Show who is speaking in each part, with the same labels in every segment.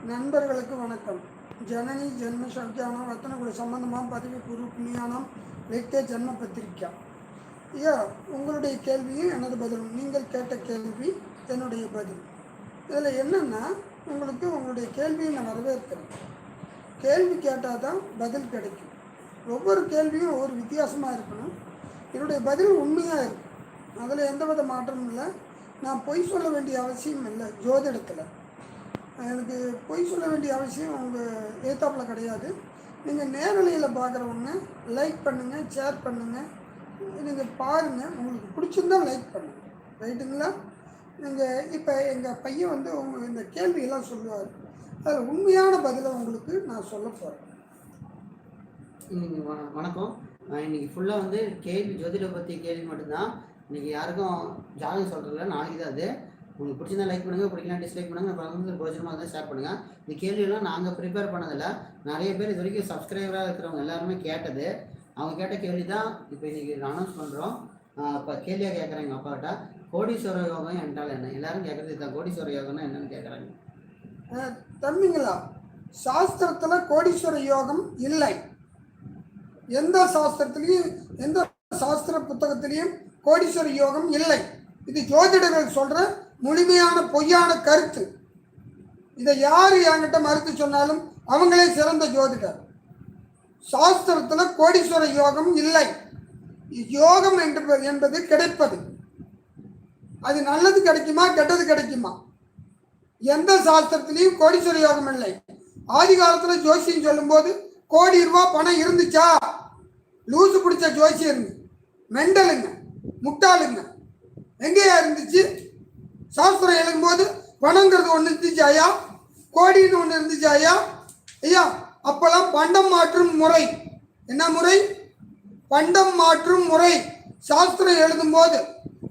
Speaker 1: நண்பர்களுக்கு வணக்கம். ஜனனி ஜென்ம சௌக்கியானம் ரத்தனகுல சம்பந்தமாக பதவி பூர்வ புண்ணியானம் வைத்தே ஜென்ம பத்திரிக்கா. ஐயா, உங்களுடைய கேள்வியும் எனது பதிலும். நீங்கள் கேட்ட கேள்வி என்னுடைய பதில். இதில் என்னென்னா, உங்களுக்கு உங்களுடைய கேள்வியை நான் வரவேற்கிறேன். கேள்வி கேட்டால் தான் பதில் கிடைக்கும். ஒவ்வொரு கேள்வியும் ஒவ்வொரு வித்தியாசமாக இருக்கணும். என்னுடைய பதில் உண்மையாக இருக்கும். அதில் எந்தவித மாற்றமும் இல்லை. நான் பொய் சொல்ல வேண்டிய அவசியம் இல்லை. ஜோதிடத்தில் எனக்கு பொய் சொல்ல வேண்டிய அவசியம் உங்கள் ஏத்தாப்பில் கிடையாது. நீங்கள் நேரலையில் பார்க்குறவங்க லைக் பண்ணுங்கள், ஷேர் பண்ணுங்கள், நீங்கள் பாருங்கள். உங்களுக்கு பிடிச்சிருந்தால் லைக் பண்ணுங்கள், ரைட்டுங்களா? நீங்கள் இப்போ எங்கள் பையன் வந்து உங்கள் இந்த கேள்வியெல்லாம் சொல்லுவார். அதில் உண்மையான பதிலை உங்களுக்கு நான் சொல்ல போகிறேன்.
Speaker 2: வணக்கம். இன்றைக்கி ஃபுல்லாக வந்து கேள்வி ஜோதிட பற்றி கேள்வி மட்டும்தான். இன்றைக்கி யாருக்கும் ஜாதகம் சொல்கிறதில்ல. நாளைக்கு தான் அது. உங்களுக்கு பிடிச்சிருந்தா லைக் பண்ணுங்கள், பிடிக்கலாம் டிஸ்லைக் பண்ணுங்கள். அப்புறம் வந்து பிரோஜனமாக இருந்தால் ஷேர் பண்ணுங்கள். இந்த கேள்வியெல்லாம் நாங்கள் ப்ரிப்பேர் பண்ணதில்லை. நிறைய பேர் இது வரைக்கும் சப்ஸ்கிரைபராக இருக்கிறவங்க எல்லாருமே கேட்டது. அவங்க கேட்ட கேள்வி தான் இப்போ இன்றைக்கி அனௌன்ஸ் பண்ணுறோம். இப்போ கேள்வியாக கேட்குறேன் எங்கள் அப்பாக்கிட்ட. கோடீஸ்வர யோகம் என்றால் என்ன? எல்லோரும் கேட்குறது இதுதான். கோடீஸ்வர யோகம்னா என்னன்னு கேட்குறாங்க.
Speaker 1: தம்பிங்களா, சாஸ்திரத்தில் கோடீஸ்வர யோகம் இல்லை. எந்த சாஸ்திரத்திலையும் எந்த சாஸ்திர புத்தகத்திலையும் கோடீஸ்வர யோகம் இல்லை. இது ஜோதிடர்கள் சொல்கிற முழுமையான பொய்யான கருத்து. இதை யார் என்கிட்ட மறுத்து சொன்னாலும் அவங்களே சிறந்த ஜோதிடர். சாஸ்திரத்தில் கோடீஸ்வர யோகம் இல்லை. யோகம் என்பது கிடைப்பது. அது நல்லது கிடைக்குமா கெட்டது கிடைக்குமா? எந்த சாஸ்திரத்திலையும் கோடீஸ்வர யோகம் இல்லை. ஆதி காலத்தில் ஜோசியம் சொல்லும்போது கோடி ரூபாய் பணம் இருந்துச்சா? லூசு பிடிச்ச ஜோசியருங்க, மெண்டலுங்க, முட்டாளுங்க. எங்கேயா இருந்துச்சு? சாஸ்திரம் எழுதும்போது பணங்கிறது ஒன்று இருந்துச்சு ஐயா, கோடின்னு ஒன்று இருந்துச்சு ஐயா. ஐயா, அப்போல்லாம் பண்டம் மாற்றும் முறை. என்ன முறை? பண்டம் மாற்றும் முறை. சாஸ்திரம் எழுதும்போது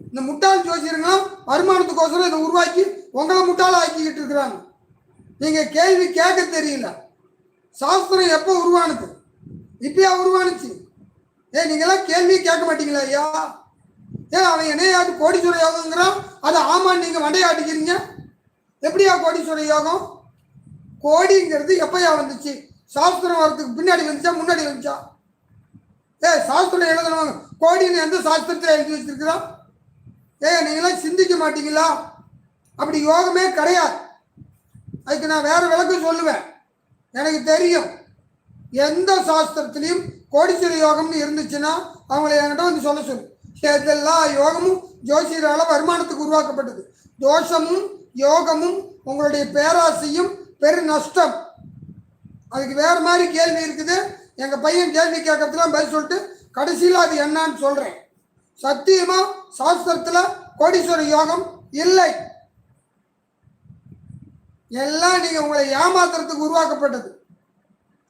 Speaker 1: இந்த முட்டாள் ஜோசியருங்களாம் வருமானத்துக்கோசரம் இதை உருவாக்கி உங்களை முட்டாள ஆக்கிக்கிட்டு இருக்கிறாங்க. நீங்கள் கேள்வி கேட்க தெரியல. சாஸ்திரம் எப்போ உருவானுது? இப்பயா உருவானுச்சு? நீங்களாம் கேள்வி கேட்க மாட்டீங்களா ஐயா? அவன் என்னையாவது கோடீஸ்வர யோகங்கிறான், அதை ஆமான்னு நீங்கள் வண்டையாட்டிக்கிறீங்க. எப்படியா கோடீஸ்வர யோகம்? கோடிங்கிறது எப்பயா வந்துச்சு? சாஸ்திரம் வரதுக்கு பின்னாடி வந்துச்சா முன்னாடி வந்துச்சா? சாஸ்திரம் எழுதணும் கோடின்னு எந்த சாஸ்திரத்தில் எழுதி வச்சிருக்கிறான்? நீங்களாம் சிந்திக்க மாட்டீங்களா? அப்படி யோகமே கிடையாது. அதுக்கு நான் வேற விளக்கம் சொல்லுவேன். எனக்கு தெரியும். எந்த சாஸ்திரத்திலையும் கோடீஸ்வர யோகம்னு இருந்துச்சுன்னா அவங்கள என்கிட்ட வந்து சொல்ல சொல்லு. எல்லா யோகமும் ஜோசியரால வருமானத்துக்கு உருவாக்கப்பட்டது. தோஷமும் யோகமும் உங்களுடைய பேராசையும் பெரு நஷ்டம். அதுக்கு வேற மாதிரி கேள்வி இருக்குது. எங்கள் பையன் கேள்வி கேட்கறதுலாம் பதில் சொல்லிட்டு கடைசியில் அது என்னன்னு சொல்கிறேன். சத்தியமா சாஸ்திரத்தில் கோடீஸ்வர யோகம் இல்லை. எல்லாம் நீங்கள் உங்களை ஏமாத்துறதுக்கு உருவாக்கப்பட்டது.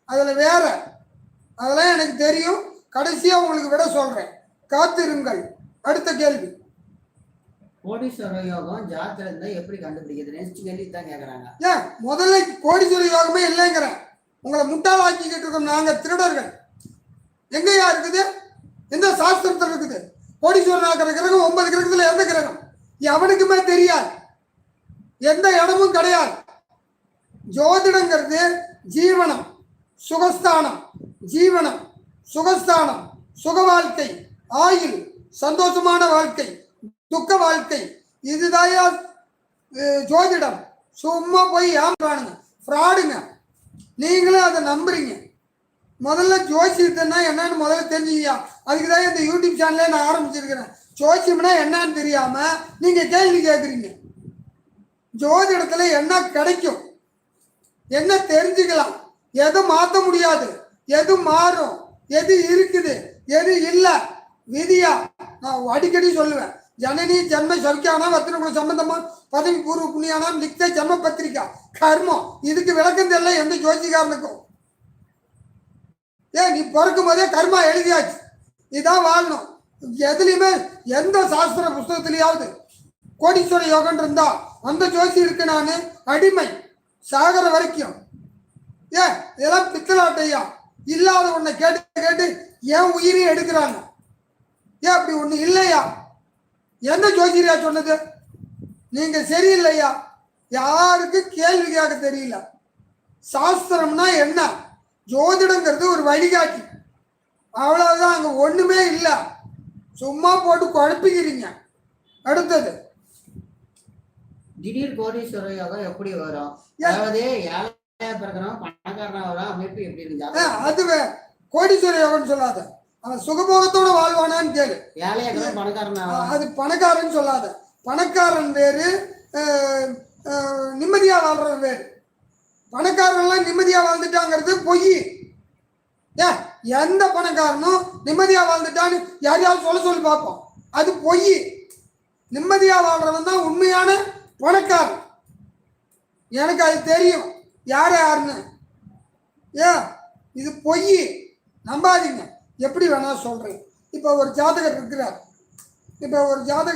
Speaker 1: அதில் வேற அதெல்லாம் எனக்கு தெரியும். கடைசியாக உங்களுக்கு விட சொல்கிறேன், காத்திருங்கள். அடுத்த கேள்வி.
Speaker 2: கோடீஸ்வர யோகம் ஜாதகத்துல இருந்தா எப்படி கண்டுபிடிக்கிறது? நெக்ஸ்ட் கேள்வி தான் கேட்குறாங்க.
Speaker 1: முதல்ல கோடீஸ்வர யோகமே இல்லைங்கிறேன். உங்களை முட்டாளாக்கிக்கிட்டு இருக்கோம் நாங்கள் திருடர்கள். எங்கேயா இருக்குது? எந்த சாஸ்திரத்தில் இருக்குது? கோடீஸ்வரன் ஆகிற கிரகம் 9 கிரகத்தில் எந்த கிரகம்? எவனுக்குமே தெரியாது. எந்த இடமும் கிடையாது. ஜோதிடங்கிறது ஜீவனம், சுகஸ்தானம், ஜீவனம், சுகஸ்தானம், சுக வாழ்க்கை, ஆயுள், சந்தோஷமான வாழ்க்கை, துக்க வாழ்க்கை. இதுதாயா ஜோதிடம்? சும்மா போய் ஏமாறானுங்க, ஃப்ராடுங்க. நீங்களும் அதை நம்புறீங்க. முதல்ல ஜோசியத்தைன்னா என்னன்னு முதல்ல தெரிஞ்சுக்கியா. அதுக்கு தான் இந்த யூடியூப் சேனலே நான் ஆரம்பிச்சிருக்கிறேன். ஜோசியம்னா என்னன்னு தெரியாம நீங்க கேள்வி கேட்குறீங்க. ஜோதிடத்துல என்ன கிடைக்கும், என்ன தெரிஞ்சுக்கலாம், எது மாற்ற முடியாது, எது மாறும், எது இருக்குது, எது இல்லை, விதியா. நான் அடிக்கடி சொல்லுவேன், ஜனனி ஜென்ம சௌக்கியானம் ரத்தினகுல சம்பந்தமா பதவி பூர்வ புண்ணியானம் லிக்த ஜென்ம பத்திரிக்கா கர்மம். இதுக்கு விளக்கம் தெரியல எந்த ஜோதிகாரனுக்கும். நீ பிறக்கும் போதே கர்மா எழுதியாச்சு, இதான் வாழணும். எதுலையுமே எந்த சாஸ்திர புஸ்தகத்திலேயாவது கோடீஸ்வர யோகம் இருந்தா அந்த ஜோசி இருக்கு நான் அடிமை சாகர வரைக்கும். இதெல்லாம் பித்தலாட்டையா. இல்லாத ஒன்றை கேட்டு கேட்டு ஏன் உயிரையும் எடுக்கிறாங்க. அப்படி ஒன்று இல்லையா? எந்த ஜோசியரையா சொன்னது? நீங்க சரியில்லையா? யாருக்கு கேள்வி கேட்க தெரியல. சாஸ்திரம்னா என்ன? ஜோதிடங்கிறது ஒரு வழிகாட்டி, அவ்வளவுதான். அங்க ஒண்ணுமே இல்லை, சும்மா போட்டு குழப்பிக்கிறீங்க. அடுத்தது
Speaker 2: திடீர் கோடீஸ்வர யோகம் எப்படி வரும்? அதாவது ஏழையா பிறக்கணும் பணக்காரனா வர அமைப்பு எப்படி இருந்தா
Speaker 1: அதுவே கோடீஸ்வர யோகம்னு சொல்லாத, அவன் சுகபோகத்தோட வாழ்வானான்னு கேளு.
Speaker 2: ஏழையா பணக்காரனா
Speaker 1: அது பணக்காரன் சொல்லாத. பணக்காரன் வேறு, நிம்மதியா வாழ்றவன் வேறு. பணக்காரன்லாம் நிம்மதியா வாழ்ந்துட்டாங்கிறது பொய். எந்த பணக்காரனும் நிம்மதியா வாழ்ந்துட்டான்னு யாரையாவது சொல்லி பார்ப்போம், அது பொய். நிம்மதியா வாழ்றவன் தான் உண்மையான பணக்காரன். எனக்கு அது தெரியும் யாருன்னு. இது பொய், நம்பாதீங்க. எப்படி வேணா சொல்றேன். இப்போ ஒரு ஜாதகர்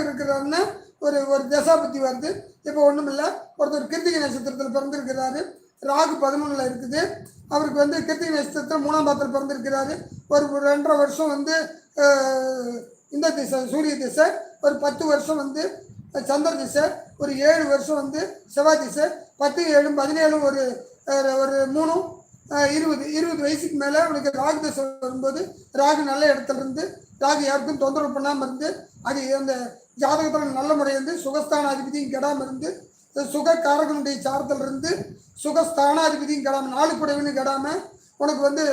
Speaker 1: இருக்கிறாருன்னா ஒரு தசாபத்தி வருது. இப்போ ஒன்றும் இல்லை, ஒருத்தர் கிருத்திகை நட்சத்திரத்தில் பிறந்திருக்கிறாரு, ராகு 11ல் இருக்குது. அவருக்கு வந்து கிருத்திகை நட்சத்திரத்தில் 3ஆம் பாதத்தில் பிறந்திருக்கிறாரு. ஒரு 2.5 வருஷம் வந்து இந்த திசை சூரிய திசை, ஒரு 10 வருஷம் வந்து சந்திர திசை, ஒரு 7 வருஷம் வந்து செவ்வாய் திசை, 10 7 17 ஒரு 3 20 வயசுக்கு மேலே அவனுக்கு ராகு திசை வரும்போது, ராகு நல்ல இடத்துல இருந்து, ராகு யாருக்கும் தொந்தரவு பண்ணாமல் இருந்து, அது அந்த ஜாதகத்தில் நல்ல முறை வந்து சுகஸ்தானாதிபதியும் கெடாமல் இருந்து, சுக காரகனுடைய சாரத்தில் இருந்து சுகஸ்தானாதிபதியும் கெடாமல், 4 குடைவனும் கெடாமல், உனக்கு வந்து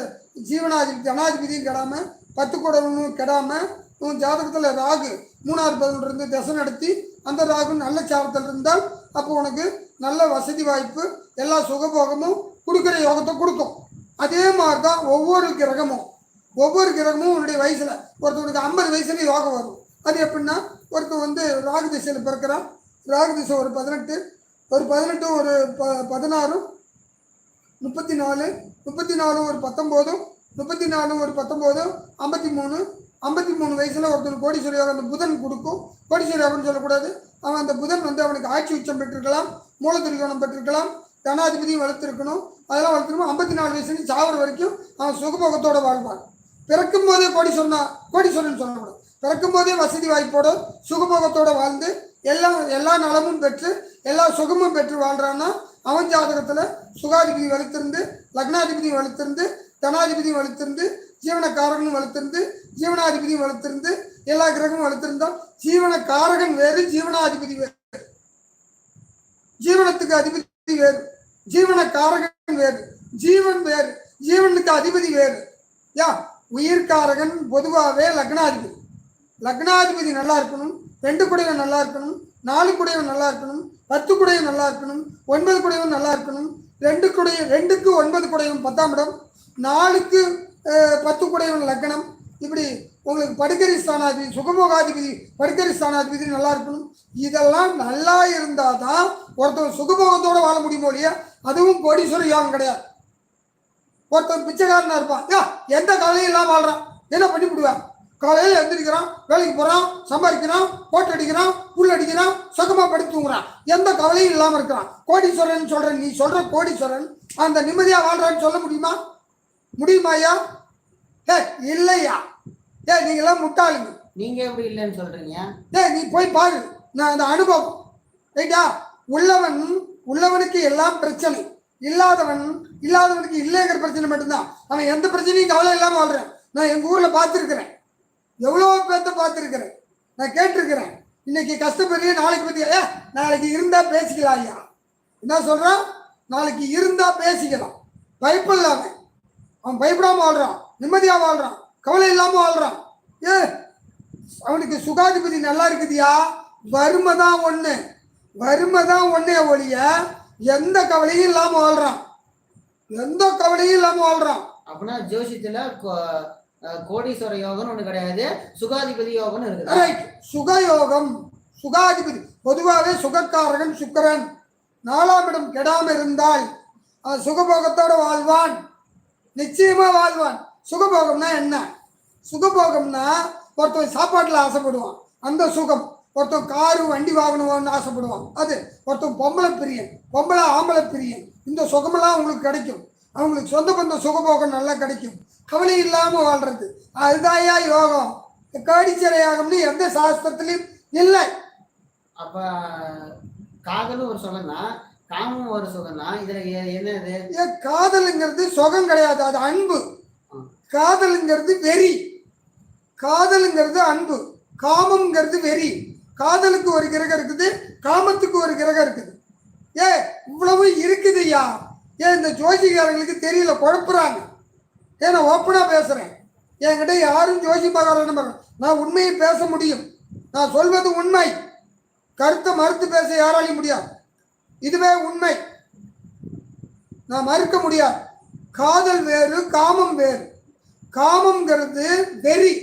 Speaker 1: ஜனாதிபதியும் கெடாமல், 10 குடைவனும் கெடாமல், உன் ஜாதகத்தில் ராகு 3ஆவது பதவியில் இருந்து தசை நடத்தி அந்த ராகு நல்ல சாரத்தில் இருந்தால் அப்போ உனக்கு நல்ல வசதி வாய்ப்பு, எல்லா சுகபோகமும் கொடுக்குற யோகத்தை கொடுக்கும். அதே மாதிரி தான் ஒவ்வொரு கிரகமும் உன்னுடைய வயசில், ஒருத்தவனுக்கு 50 வயசுல யோகம் வரும். அது எப்படின்னா, ஒருத்தர் வந்து ராகு திசையில் பிறக்கிறான். ராகு திசை ஒரு 18 ஒரு 16 ஒரு 34 34 ஒரு 19 34 ஒரு 19 53 வயசுல ஒருத்தர் கோடீஸ்வர யோகம் அந்த புதன் கொடுக்கும். கோடீஸ்வர யோகம்னு சொல்லக்கூடாது, அவன் அந்த புதன் வந்து அவனுக்கு ஆட்சி உச்சம் பெற்றிருக்கலாம், மூலத்திரிகோணம் பெற்றிருக்கலாம், தனாதிபதியும் வளர்த்துருக்கணும், அதெல்லாம் வளர்த்துருக்கணும். 54 வயசுலேயும் சாவர வரைக்கும் அவன் சுகபோகத்தோடு வாழ்வான். பிறக்கும் போதே கோடீஸ்வரன் சொல்லக்கூடாது, பிறக்கும் போதே வசதி வாய்ப்போடு சுகபோகத்தோடு வாழ்ந்து எல்லா நலமும் பெற்று எல்லா சுகமும் பெற்று வாழ்றான்னா அவன் ஜாதகத்தில் சுகாதிபதி வலுத்திருந்து, லக்னாதிபதியும் வலுத்திருந்து, தனாதிபதியும் வலுத்திருந்து, ஜீவனக்காரகனும் வலுத்திருந்து, ஜீவனாதிபதியும் வலுத்திருந்து, எல்லா கிரகமும் வலுத்திருந்தால் ஜீவனக்காரகன் வேறு, ஜீவனாதிபதி வேறு. ஜீவனத்துக்கு அதிபதி வேறு, ஜீவனக்காரகன் வேறு, ஜீவன் வேறு, ஜீவனுக்கு அதிபதி வேறு. உயிர்காரகன் பொதுவாகவே லக்னாதிபதி நல்லா இருக்கணும், 2 குடையவன் நல்லா இருக்கணும், 4 குடையவன் நல்லா இருக்கணும், 10 குடையவன் நல்லா இருக்கணும், 9 குடையவன் நல்லா இருக்கணும், 2க்கு 9 குடையவன் 10ஆம் இடம், 4க்கு 10 குடையவன் லக்னம். இப்படி உங்களுக்கு படுக்கரி ஸ்தானாதிபதி, சுகபோகாதிபதி, படுக்கரி ஸ்தானாதிபதி நல்லா இருக்கணும். இதெல்லாம் நல்லா இருந்தால் தான் ஒருத்தர் சுகபோகத்தோடு வாழ முடியுமோ இல்லையா? அதுவும் கோடீஸ்வர யோகம் கிடையாது. ஒருத்தன் பிச்சைக்காரனா இருப்பான், எந்த கவலையும் இல்லாமல் வாழ்றான், என்ன பண்ணி விடுவான்? காலையில் எழுந்திரிக்கிறான், வேலைக்கு போகிறான், சம்பாதிக்கிறான், போட்டு அடிக்கிறான், புல் அடிக்கிறான், சுகமாக படுத்து தூங்குறான், எந்த கவலையும் இல்லாமல் இருக்கிறான். கோடீஸ்வரன் சொல்கிறேன், நீ சொல்கிற கோடீஸ்வரன் அந்த நிம்மதியாக வாழ்றான்னு சொல்ல முடியுமா ஐயா? இல்லையா? நீங்களாம் முட்டாளுங்க.
Speaker 2: நீங்க எப்படி இல்லைன்னு சொல்றீங்க?
Speaker 1: நீ போய் பாரு, நான் அந்த அனுபவம் ரைட்டா. உள்ளவனுக்கு எல்லாம் பிரச்சனை, இல்லாதவனுக்கு இல்லைங்கிற பிரச்சனை மட்டும்தான். அவன் எந்த பிரச்சனையும் கவலை இல்லாமல் வாழ்றேன். நான் எங்கள் ஊரில் பார்த்துருக்கிறேன், எவ்வளோ பேர்த்த பார்த்துருக்கிறேன், நான் கேட்டிருக்கிறேன். இன்னைக்கு கஷ்டப்படுறிய, நாளைக்கு பற்றி நாளைக்கு இருந்தால் பேசிக்கலாம் ஐயா. என்ன சொல்கிறான்? நாளைக்கு இருந்தால் பேசிக்கலாம். பயப்படலாம அவன் பயப்படாமல் வாழ்றான், நிம்மதியாக வாழ்றான், கவலை இல்லாமல் வாழ்றான். அவனுக்கு சுகாதிபதி நல்லா இருக்குதியா. வறுமை தான் ஒண்ணே ஒழிய எந்த கவலையும் இல்லாமல் வாழ்றான்.
Speaker 2: அப்படின்னா ஜோசியத்துல கோடீஸ்வர யோகம்னு ஒண்ணு கிடையாது, சுகாதிபதி யோகம்னு இருக்குது.
Speaker 1: சுகாதிபதி பொதுவாகவே சுகக்காரகன் சுக்கிரன். 4ஆம் இடம் கெடாம இருந்தால் சுகபோகத்தோட வாழ்வான், நிச்சயமா வாழ்வான். சுகபோகம்னா என்ன? சுகபோகம்னா ஒருத்தன் சாப்பாட்டில் ஆசைப்படுவான், அந்த சுகம். ஒருத்தன் காரு வண்டி வாங்கணும்னு ஆசைப்படுவான், அது. ஒருத்தன் பொம்பளை ஆம்பளை பிரியன், இந்த சுகமெல்லாம் அவங்களுக்கு கிடைக்கும். அவங்களுக்கு சொந்த பந்த சுகபோகம் நல்லா கிடைக்கும், கவலை இல்லாமல் வாழ்றது. அதுதாயா யோகம். கோடீஸ்வர யோகம்னு எந்த சாஸ்திரத்திலையும் இல்லை.
Speaker 2: அப்ப காதலும் ஒரு சொல்லனா, காமம் ஒரு சுகம் தான். இதுல என்ன இது?
Speaker 1: ஏன் காதலுங்கிறது சுகம் கிடையாது, அது அன்பு. காதலுங்கிறது வெறி, காதலுங்கிறது அன்பு. காமம்ங்கிறது வெறி. காதலுக்கு ஒரு கிரகம் இருக்குது, காமத்துக்கு ஒரு கிரகம் இருக்குது. ஏ இவ்வளவு இருக்குதுயா. ஏன் இந்த ஜோசிகாரங்களுக்கு தெரியல, குழப்புறாங்க. ஏன் நான் ஓப்பனா பேசுறேன். என்கிட்ட யாரும் ஜோசி பார்க்கற, நான் உண்மையை பேச முடியும். நான் சொல்வது உண்மை, கருத்தை மறுத்து பேச யாராலையும் முடியாது. இதுவே உண்மை, நான் மறுக்க முடியாது. காதல் வேறு, காமம் வேறு. காமம்ங்கிறது வெறி,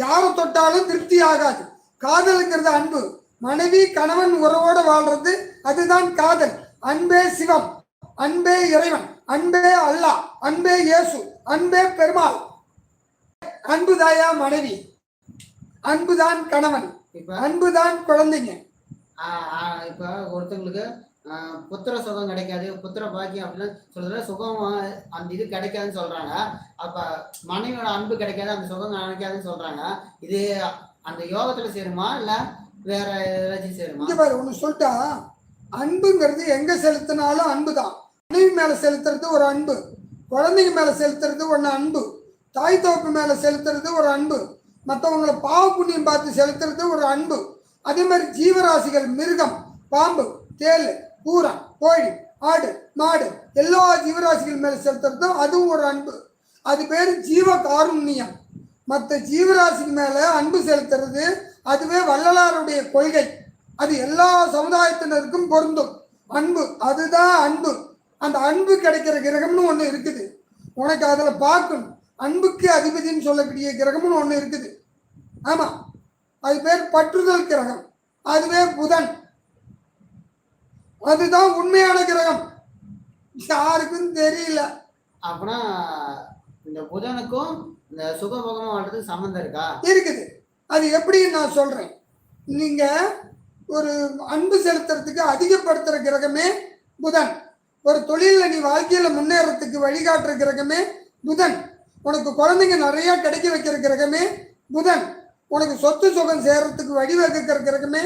Speaker 1: யாரை தொட்டாலும் திருப்தி ஆகாது. காதலுங்கிறது அன்பு, மனைவி கணவன் உறவோட வாழ்றது, அதுதான் காதல். அன்பே சிவம், அன்பே இறைவன், அன்பே அல்லாஹ், அன்பே இயேசு, அன்பே பெருமாள். அன்புதாயா மனைவி, அன்புதான் கணவன், அன்புதான் குழந்தைங்க.
Speaker 2: இப்போ ஒருத்தவங்களுக்கு புத்திர சுகம் கிடைக்காது, புத்திர பாக்கியம் அப்படின்னு சொல்றதுல சுகம் அந்த இது கிடைக்காதுன்னு சொல்றாங்க. அப்ப மனைவியோட அன்பு கிடைக்காது, அந்த சுகம் கிடைக்காதுன்னு சொல்றாங்க. இது அந்த யோகத்துல சேருமா இல்ல வேற ஏதாச்சும் சேருமா?
Speaker 1: இங்க பாரு, ஒண்ணு சொல்லிட்டா, அன்புங்கிறது எங்க செலுத்தினாலும் அன்பு தான். மனைவி மேல செலுத்துறது ஒரு அன்பு, குழந்தைங்க மேல செலுத்துறது ஒன்று அன்பு, தாய் தோப்பு மேல செலுத்துறது ஒரு அன்பு, மற்றவங்களை பாவ புண்ணியம் பார்த்து செலுத்துறது ஒரு அன்பு. அதே மாதிரி ஜீவராசிகள், மிருகம், பாம்பு, தேள், பூரா, கோழி, ஆடு, மாடு, எல்லா ஜீவராசிகள் மேல செலுத்துறதும் அதுவும் ஒரு அன்பு. அது பேர் ஜீவ காருண்யம். மற்ற ஜீவராசிக்கு மேல அன்பு செலுத்துறது அதுவே வள்ளலாருடைய கொள்கை. அது எல்லா சமுதாயத்தினருக்கும் பொருந்தும். அன்பு, அதுதான் அன்பு. அந்த அன்பு கிடைக்கிற கிரகம்னு ஒன்று இருக்குது, உனக்கு அதில் பார்க்கணும். அன்புக்கு அதிபதினு சொல்லக்கூடிய கிரகம்னு ஒன்று இருக்குது. ஆமாம், அது பேர் பற்றுதல் கிரகம், அதுவே புதன். அதுதான் உண்மையான கிரகம், யாருக்கும் தெரியல.
Speaker 2: அப்படின்னா இந்த புதனுக்கும் இந்த சுகபோகமா வாழ்றதுக்கு சம்மந்தம் இருக்கா?
Speaker 1: இருக்குது. அது எப்படின்னு நான் சொல்றேன். நீங்க ஒரு அன்பு செலுத்துறதுக்கு அதிகப்படுத்துற கிரகமே புதன். ஒரு தொழில நீ வாழ்க்கையில முன்னேறத்துக்கு வழிகாட்டுற கிரகமே புதன். உனக்கு குழந்தைங்க நிறைய கிடைக்க வைக்கிற கிரகமே புதன். உனக்கு சொத்து சுகம் சேர்றதுக்கு வழிவகுக்கிற கிரகமே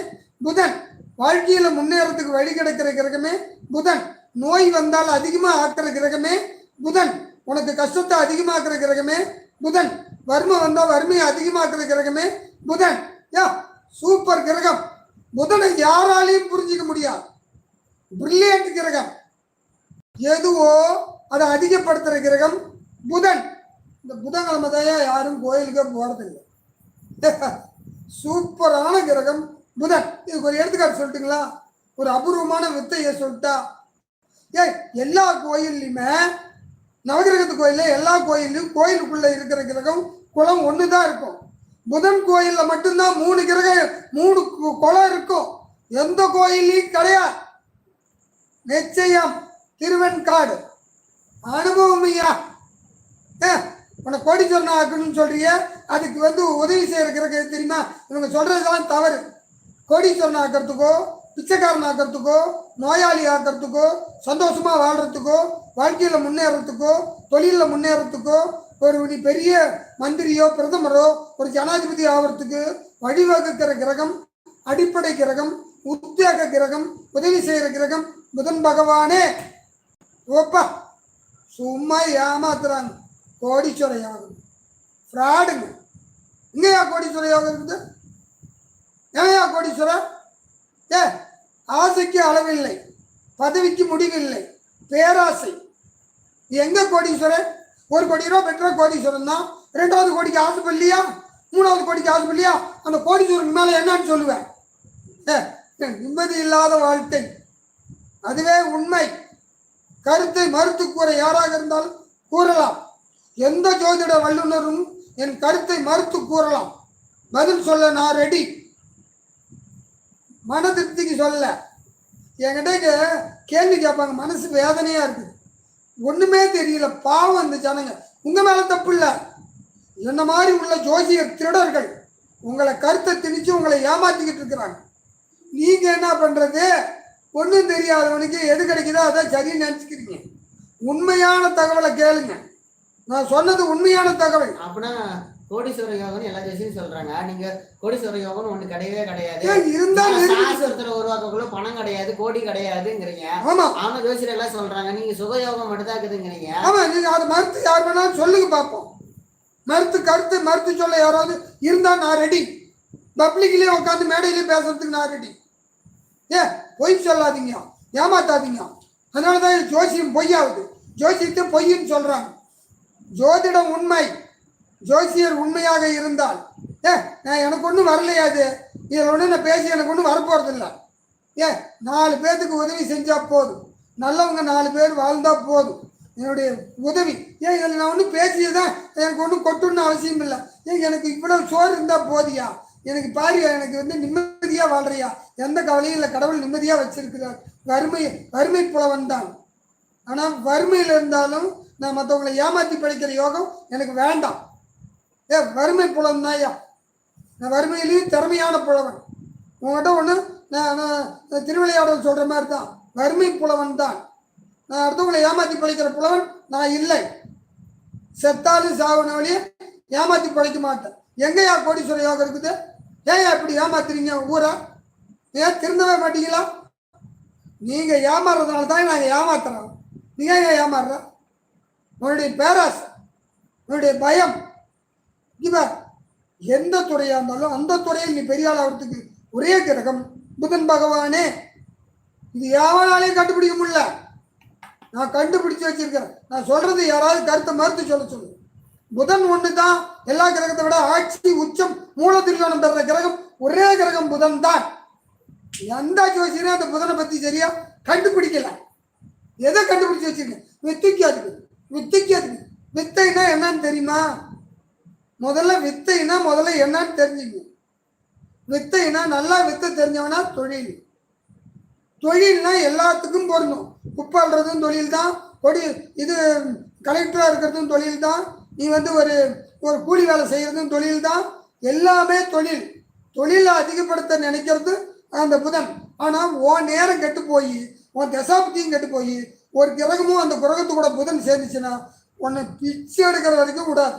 Speaker 1: புதன். வாழ்க்கையில முன்னேறத்துக்கு வழி கிடைக்கிற கிரகமே புதன். நோய் வந்தால் அதிகமாக ஆக்குற கிரகமே புதன். உனக்கு கஷ்டத்தை அதிகமாக்குற கிரகமே புதன். வறுமை வந்தால் வறுமையை அதிகமாக்குற கிரகமே புதன். யா, சூப்பர் கிரகம். புதனை யாராலையும் புரிஞ்சிக்க முடியாது, பிரில்லியன்ட் கிரகம். எதுவோ அதை அதிகப்படுத்துற கிரகம் புதன். இந்த புதன்கிழமை தான் யாரும் கோயிலுக்கே போறதில்லை. சூப்பரான கிரகம் புதன். இதுக்கு ஒரு எடுத்துக்காட்டு சொல்லட்டுங்களா? ஒரு அபூர்வமான வித்தையை சொல்லிட்டா, எல்லா கோயில்லையுமே, நவகிரகத்து கோயில்ல எல்லா கோயிலையும் கோயிலுக்குள்ள இருக்கிற கிரகம் குளம் ஒன்று தான் இருக்கும். புதன் கோயில்ல மட்டும்தான் 3 கிரகம் 3 குளம் இருக்கும். எந்த கோயிலையும் கிடையாது. நிச்சயம் திருவெண்காடு அனுபவம். ஐயா, உன்னை கோடீஸ்வரன் ஆக்கணும்னு சொல்றிய, அதுக்கு உதவி செய்யற கிரகம் தெரியுமா? இவங்க சொல்றதுதான் தவறு. கோடீஸ்வரன் ஆக்கிறதுக்கோ, பிச்சைக்காரன் ஆக்கிறதுக்கோ, நோயாளி ஆக்கிறதுக்கோ, சந்தோஷமா வாழ்றதுக்கோ, வாழ்க்கையில முன்னேறத்துக்கோ, தொழிலில் முன்னேறத்துக்கோ, ஒரு நீ பெரிய மந்திரியோ பிரதமரோ ஒரு ஜனாதிபதி ஆகிறதுக்கு வழிவகுக்கிற கிரகம், அடிப்படை கிரகம், உத்தியோக கிரகம், உதவி செய்கிற கிரகம் புதன் பகவானே. ஓப்பா, சும்மா ஏமாத்துறாங்க. கோடீஸ்வர யோகம் ஃப்ராடுங்க. இங்கேயா கோடீஸ்வர யோகம் இருக்குது? ஏயா கோடீஸ்வரர்? ஆசைக்கு அளவில்லை, பதவிக்கு முடிவில்லை, பேராசை. எங்க கோடீஸ்வரர்? 1 கோடி ரூபா பெற்ற கோடீஸ்வரன் தான். 2வது கோடிக்கு ஆசைப்படலையா? 3வது கோடிக்கு ஆசைப்படலையா? அந்த கோடீஸ்வரன் மேல என்னன்னு சொல்லுவேன்? நிம்மதி இல்லாத வாழ்க்கை, அதுவே உண்மை. கருத்தை மறுத்து கூற யாராக இருந்தாலும் கூறலாம். எந்த ஜோதிட வல்லுநரும் என் கருத்தை மறுத்து கூறலாம். பதில் சொல்ல நான் ரெடி. மன திருப்திக்கு சொல்லல. என்கிட்ட கேள்வி கேட்பாங்க, மனசு வேதனையா இருக்குது, ஒண்ணுமே தெரியல, பாவம் இந்த ஜனங்க. உங்க மேல தப்பு இல்லை, என்ன மாதிரி உள்ள ஜோசியர் திருடர்கள் உங்களை கருத்தை திணிச்சு உங்களை ஏமாத்திக்கிட்டு இருக்கிறாங்க. நீங்க என்ன பண்றது? ஒன்றும் தெரியாதவனுக்கு எது கிடைக்குதோ அதான் சரின்னு நினைச்சுக்கிறீங்க. உண்மையான தகவலை கேளுங்க. நான் சொன்னது உண்மையான தகவல்.
Speaker 2: அப்படின்னா கோடீஸ்வர யோகம்னு எல்லா ஜோசியும் சொல்றாங்க. நீங்க கோடீஸ்வர யோகம்னு ஒண்ணு கிடையவே கிடையாது. சாஸ்திரத்துல உருவாக்கக்குள்ள பணம் கிடையாது, கோடி கிடையாதுங்கிறீங்க. ஆமா ஜோசியர் எல்லாம் சொல்றாங்க. நீங்க சுகயோகம் மட்டும் தான் இருக்குதுங்கிறீங்க.
Speaker 1: ஆமா, நீங்க அதை மறுத்து யார் வேணாலும் சொல்லுங்க பார்ப்போம். மறுத்து சொல்ல யாராவது இருந்தா நான் ரெடி. பப்ளிக்லயே உட்காந்து மேடையிலேயே பேசுறதுக்கு நான் ரெடி. பொய் சொல்லாதீங்க, ஏமாத்தாதீங்க. அதனாலதான் ஜோசியம் பொய்யாகுது. ஜோசியத்தை பொய்ன்னு சொல்றாங்க. ஜோதிடம் உண்மை, ஜோசியர் உண்மையாக இருந்தால் நான் எனக்கு ஒன்றும் வரலையாது, இதில் ஒன்று நான் பேசி எனக்கு ஒன்றும் வரப்போறதில்லை. 4 பேர்த்துக்கு உதவி செஞ்சா போதும், நல்லவங்க 4 பேர் வாழ்ந்தா போதும். என்னுடைய உதவி இதில் நான் ஒன்றும் பேசியதான் எனக்கு ஒன்றும் கொட்டுன்னு அவசியம் இல்லை. எனக்கு இவ்வளவு சோறு இருந்தால் போதியா, எனக்கு பாரியா, எனக்கு நிம்மதியாக வாழ்றியா, எந்த கவலையும் இல்லை, கடவுள் நிம்மதியாக வச்சிருக்கிறார். வறுமை புலவன் தான். ஆனால் வறுமையில் இருந்தாலும் நான் மற்றவங்களை ஏமாற்றி படிக்கிற யோகம் எனக்கு வேண்டாம். வறுமை புலவன் தான்யா, நான் வறுமையிலையும் திறமையான புலவன். உங்கள்கிட்ட ஒன்று நான் திருவிளையாடல் சொல்கிற மாதிரி தான், வறுமை புலவன் தான். நான் அடுத்தவங்களை ஏமாற்றி படிக்கிற புலவன் நான் இல்லை. செத்தாலும் சாவன வழியே ஏமாற்றி படிக்க மாட்டேன். எங்கேயா கோடீஸ்வர யோகம் இருக்குது? ஏன் இப்படி ஏமாத்துறீங்க ஊரை? ஏன் திருந்தவே மாட்டீங்களா? நீங்கள் ஏமாறுறதுனால தான் நாங்கள் ஏமாத்துறோம். நீங்க ஏன் ஏமாறுற? உன்னுடைய பேராசை, உன்னுடைய பயம். இவர் எந்த துறையாக இருந்தாலும் அந்த துறையில் நீ பெரிய ஆள் ஆகிறதுக்கு ஒரே கிரகம் புதன் பகவானே. இது எவனாலையும் கண்டுபிடிக்க முடியல, நான் கண்டுபிடிச்சு வச்சிருக்கிறேன். நான் சொல்றது யாராவது கருத்தை மறுத்து சொல்லு. புதன் ஒன்று தான் எல்லா கிரகத்தை விட ஆட்சி உச்சம் மூலத்திரிகோணம் பெற கிரகம் ஒரே கிரகம் புதன் தான். எந்த ஜோசியரும் அந்த புதனை பத்தி சரியா கண்டுபிடிக்கல. எதை கண்டுபிடிச்சு வச்சிருக்கேன்? வித்தைக்கு வித்தைனா என்னன்னு தெரியுமா? வித்தைனா முதல்ல என்னன்னு தெரிஞ்சுங்க. வித்தைனா நல்லா வித்தை தெரிஞ்சவனா தொழில்னா எல்லாத்துக்கும் பொருந்தும். குப்பாடுறதும் தொழில் தான், இது கலெக்டராக இருக்கிறதும் தொழில் தான், நீ ஒரு கூலி வேலை செய்கிறதும் தொழில் தான். எல்லாமே தொழிலை அதிகப்படுத்த நினைக்கிறது அந்த புதன். ஆனால் உன் நேரம் கெட்டு போய், உன் தசாப்தியும் கெட்டு போய், ஒரு கிரகமும் அந்த கிரகத்து கூட புதன் சேர்ந்துச்சுன்னா உன்னை பிச்சை எடுக்கிற வரைக்கும் கூடாது.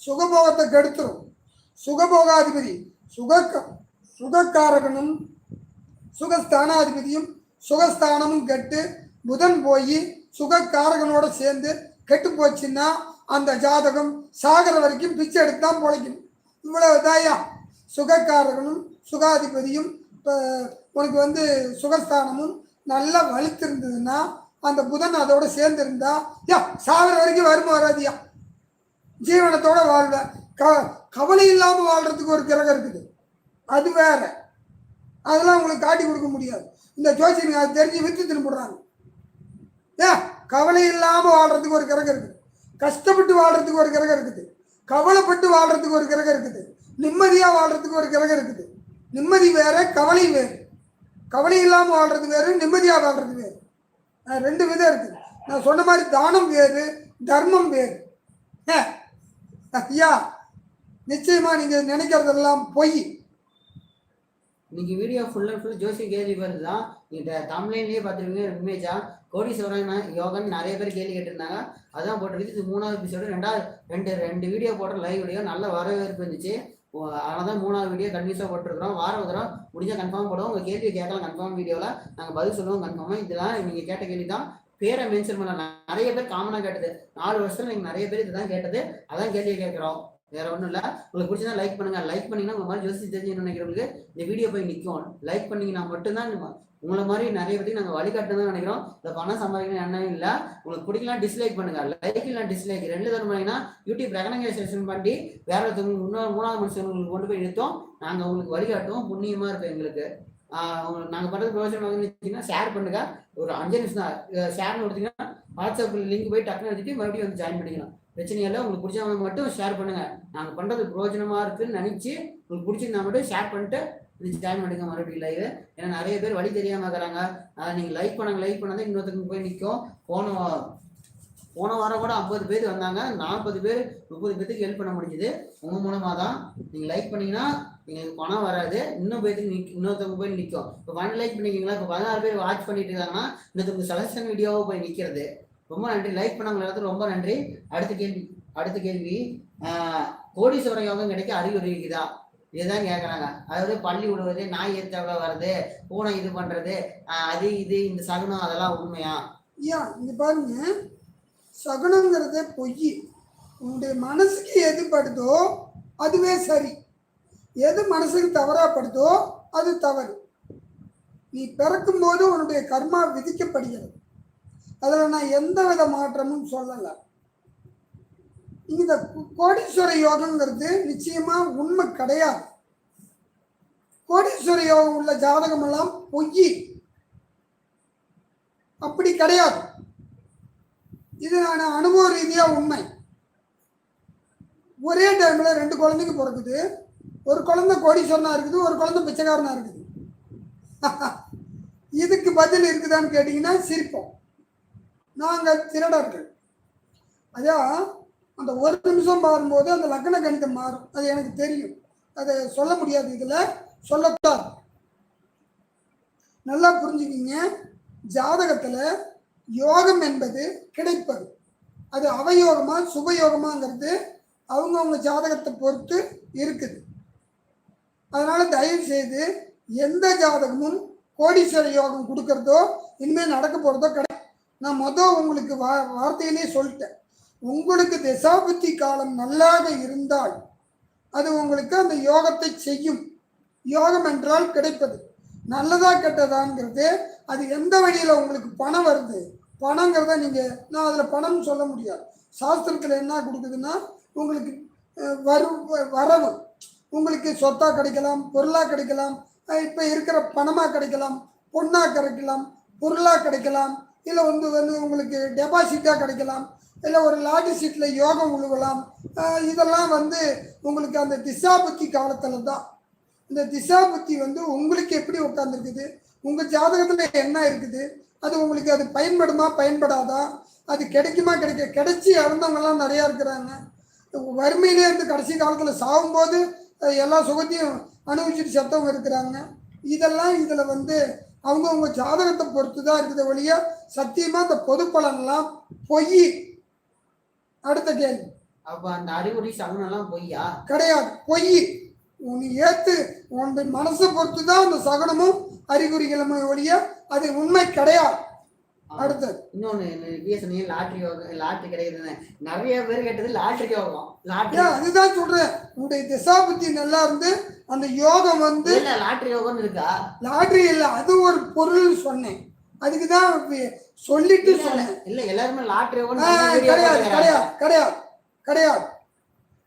Speaker 1: சுகபோகத்தை கெடுத்துரும். சுகபோகாதிபதி சுகக்காரகனும் சுகஸ்தானாதிபதியும் சுகஸ்தானமும் கெட்டு புதன் போய் சுகக்காரகனோட சேர்ந்து கெட்டு போச்சுன்னா அந்த ஜாதகம் சாகர வரைக்கும் பிச்சை எடுத்தான் பொழைக்கணும். இவ்வளவு தாயா. சுகக்காரகனும் சுகாதிபதியும் உனக்கு சுகஸ்தானமும் நல்லா வலுத்திருந்ததுன்னா அந்த புதன் அதோட சேர்ந்து இருந்தா சாகர வரைக்கும் வருமா வராதியா, ஜீவனத்தோட வாழ்வ. கவலை இல்லாமல் வாழ்றதுக்கு ஒரு கிரகம் இருக்குது, அது வேற. அதெல்லாம் உங்களுக்கு காட்டி கொடுக்க முடியாது. இந்த ஜோசியங்க அதை தெரிஞ்சு வித்து திரும்பிடுறாங்க. கவலை இல்லாமல் வாழ்றதுக்கு ஒரு கிரகம் இருக்குது, கஷ்டப்பட்டு வாழ்றதுக்கு ஒரு கிரகம் இருக்குது, கவலைப்பட்டு வாழ்றதுக்கு ஒரு கிரகம் இருக்குது, நிம்மதியாக வாழ்றதுக்கு ஒரு கிரகம் இருக்குது. நிம்மதி வேற, கவலை வேறு. கவலை இல்லாமல் வாழ்றது வேறு, நிம்மதியாக வாழ்றது வேறு. 2 விதம் இருக்குது. நான் சொன்ன மாதிரி தானம் வேறு, தர்மம் வேறு. ஐயா, நிச்சயமா நீங்க நினைக்கிறதெல்லாம் பொய்.
Speaker 2: இன்னைக்கு video full and full Joshi கேள்வி வருது தான். நீங்கள் தமிழ்லேயே பார்த்துருவீங்க. இமேஜா கோடீஸ்வரன் யோகன் நிறைய பேர் கேள்வி கேட்டிருந்தாங்க, அதான் போட்டிருக்கு. இது 3வது எபிசோடு. ரெண்டு வீடியோ போடுற லைவ் வீடியோ நல்ல வரவேற்பு இருந்துச்சு. அதனால தான் 3வது வீடியோ கன்வியூஸாக போட்டிருக்கிறோம். வாரம் ஒரு தடவை முடிஞ்சால் கன்ஃபார்ம் போடுவோம். உங்கள் கேள்வி கேட்கலாம் கன்ஃபார்ம் வீடியோவில் நாங்கள் பதில் சொல்லுவோம் கன்ஃபார்மாக. இதெல்லாம் நீங்கள் கேட்ட கேள்வி தான். பேரை மென்ஷன் பண்ண நிறைய பேர் காமனாக கேட்டது. 4 வருஷத்துல நீங்கள் நிறைய பேர் இதுதான் கேட்டது, அதான் கேள்வியை கேட்குறோம். வேற ஒன்றும் இல்லை. உங்களுக்கு பிடிச்சதா லைக் பண்ணுங்க. லைக் பண்ணீங்கன்னா உங்க மாதிரி ஜோசி தெரிஞ்சு நினைக்கிறவங்களுக்கு இந்த வீடியோ போய் நிற்கும். லைக் பண்ணீங்கன்னா மட்டும்தான் உங்களை மாதிரி நிறைய பேருக்கு நாங்கள் வழிகாட்டுதான் நினைக்கிறோம். இந்த பணம் சம்பாதிக்கணும் என்னன்னு இல்லை. உங்களுக்கு பிடிக்கலாம் டிஸ்லைக் பண்ணுங்க, லைக் இல்லை டிஸ்லைக் 2 தடவை பண்ணீங்கன்னா யூடியூப் ரெகனைசேஷன் பண்ணி வேற ஒருத்தவங்களுக்கு 3வது மனுஷங்களுக்கு கொண்டு போய் நிறுத்தோம். நாங்கள் உங்களுக்கு வழிகாட்டுவோம். புண்ணியமா இருக்கும் எங்களுக்கு. நாங்கள் பண்ணுறது பிரயோஜனம் ஷேர் பண்ணுங்க. ஒரு 5 நிமிஷம் தான் ஷேர்னு கொடுத்தீங்கன்னா வாட்ஸ்அப் லிங்க் போய் டக்குனு எடுத்துட்டு மறுபடியும் ஜாயின் பண்ணிக்கலாம். பிரச்சனையில்லை. உங்களுக்கு பிடிச்சவங்க மட்டும் ஷேர் பண்ணுங்க. நாங்கள் பண்ணுறது பிரயோஜனமா இருக்குன்னு நினைச்சு உங்களுக்கு பிடிச்சிருந்தா மட்டும் ஷேர் பண்ணிட்டு ஜாயின் பண்ணுங்க மறுபடியும் லைவ். ஏன்னா நிறைய பேர் வழி தெரியாம இருக்கிறாங்க. அதை நீங்கள் லைக் பண்ணாதான் இன்னொருத்தருக்கு போய் நிற்கும். போன வாரம் கூட 50 பேர் வந்தாங்க, 40 பேர் 30 பேருக்கு ஹெல்ப் பண்ண முடிஞ்சுது உங்க மூலமா தான். நீங்கள் லைக் பண்ணீங்கன்னா எங்களுக்கு பணம் வராது, இன்னொருத்தவங்க போய் நிற்கும். இப்போ 1 லைக் பண்ணிக்கிங்களா? இப்போ 16 பேர் வாட்ச் பண்ணிட்டு இருக்காங்கன்னா இன்னொருத்தவங்க செலக்ஷன் வீடியோவை போய் நிற்கிறது. ரொம்ப நன்றி. லைக் பண்ணவங்க எல்லாத்துக்கும் ரொம்ப நன்றி. அடுத்த கேள்வி அடுத்த கேள்வி, கோடீஸ்வர யோகம் கிடைக்க அறிகுறி இருக்குதா? இதுதான் கேட்குறாங்க. அதாவது பள்ளி விடுவது, நாய் ஏற்ற வர்றது, பூனை இது பண்றது, அது இது இந்த சகுனம் அதெல்லாம் உண்மையா?
Speaker 1: ஏன் இங்க பாருங்க, சகுனங்கிறதே பொய். உன்னுடைய மனசுக்கு எது படுதோ அதுவே சரி, எது மனசுக்கு தவறாப்படுதோ அது தவறு. நீ பிறக்கும் போது உன்னுடைய கர்மா விதிக்கப்படுகிறது. அதில் நான் எந்த வித மாற்றமும் சொல்லலை. இந்த கோடீஸ்வர யோகங்கிறது நிச்சயமா உண்மை கிடையாது. கோடீஸ்வர யோகம் உள்ள ஜாதகம் எல்லாம் பொய், அப்படி கிடையாது. இது நான் அனுபவ ரீதியா உண்மை. ஒரே டைம்ல 2 குழந்தைங்க பிறக்குது. ஒரு குழந்தை கோடீஸ்வரனா இருக்குது, ஒரு குழந்தை பிச்சைக்காரனா இருக்குது. இதுக்கு பதில் இருக்குதான்னு கேட்டீங்கன்னா சிரிப்போம். நாங்கள் திருடர்கள். அதான் அந்த ஒரு நிமிஷம் மாறும்போது அந்த லக்ன கணிதம் மாறும். அது எனக்கு தெரியும், அதை சொல்ல முடியாது, இதில் சொல்லக்கூடாது. நல்லா புரிஞ்சுக்கிங்க. ஜாதகத்தில் யோகம் என்பது கிடைப்பது, அது அவயோகமா சுபயோகமாங்கிறது அவங்கவுங்க ஜாதகத்தை பொறுத்து இருக்குது. அதனால தயவு செய்து எந்த ஜாதகமும் கோடீஸ்வர யோகம் கொடுக்கறதோ இனிமேல் நடக்க போகிறதோ கிடையாது. நான் உங்களுக்கு வார்த்தையிலே சொல்லிட்டேன். உங்களுக்கு திசாபுத்தி காலம் நல்லாக இருந்தால் அது உங்களுக்கு அந்த யோகத்தை செய்யும். யோகம் என்றால் கிடைப்பது. நல்லதா கெட்டதாங்கிறது அது எந்த வழியில் உங்களுக்கு பணம் வருது, பணங்கிறத நீங்கள், நான் அதில் பணம்னு சொல்ல முடியாது. சாஸ்திரத்தில் என்ன கொடுக்குதுன்னா உங்களுக்கு வரவு, உங்களுக்கு சொத்தாக கிடைக்கலாம், பொருளாக கிடைக்கலாம், இப்போ இருக்கிற பணமாக கிடைக்கலாம், பொண்ணாக கிடைக்கலாம், பொருளாக கிடைக்கலாம், இல்லை உங்களுக்கு டெபாசிட்டாக கிடைக்கலாம், இல்லை ஒரு லாட்டரி சீட்டில் யோகம் உழுவலாம். இதெல்லாம் உங்களுக்கு அந்த திசாபுத்தி காலத்தில் தான். இந்த திசாபுத்தி உங்களுக்கு எப்படி உட்காந்துருக்குது, உங்கள் ஜாதகத்தில் என்ன இருக்குது, அது உங்களுக்கு அது பயன்படுமா பயன்படாதா, அது கிடைக்குமா கிடைச்சி இறந்தவங்கலாம் நிறையா இருக்கிறாங்க. வறுமையிலே இருந்து கடைசி காலத்தில் சாகும்போது எல்லா சுகத்தையும் அனுபவிச்சுட்டு செத்தவங்க இருக்கிறாங்க. இதெல்லாம் இதில் அவங்கவுங்க ஜாதகத்தை பொறுத்து தான் இருக்குது ஒழிய சத்தியமாக இந்த பொது பலன்லாம் பொய். அடுத்த கேள்வி.
Speaker 2: அப்போ அந்த அறிகுறி சகுனம்லாம் பொய்யா?
Speaker 1: கிடையாது, பொய். உன்னை ஏற்று உன்னுடைய மனசை பொறுத்து தான் அந்த சகுனமும் அறிகுறிகளும் ஒழிய அது உண்மை கிடையாது. அடுத்தது
Speaker 2: இன்னொன்னு, லாட்டரி யோகம், லாட்டரி கிடைக்குதுன்னு நிறைய பேர் கேட்டது லாட்டரி யோகம். லாட்டரி
Speaker 1: அதுதான் சொல்றேன். உன்னுடைய திசாபுத்தி நல்லா இருந்து அந்த யோகம்
Speaker 2: லாட்டரி யோகம் இருக்கா?
Speaker 1: லாட்டரி இல்லை, அது ஒரு பொருள் சொன்னேன், அதுக்குதான் சொல்லிட்டு சொன்னேன்.
Speaker 2: இல்ல எல்லாருமே லாட்டரி யோகம்
Speaker 1: கிடையாது கிடையாது கிடையாது கிடையாது.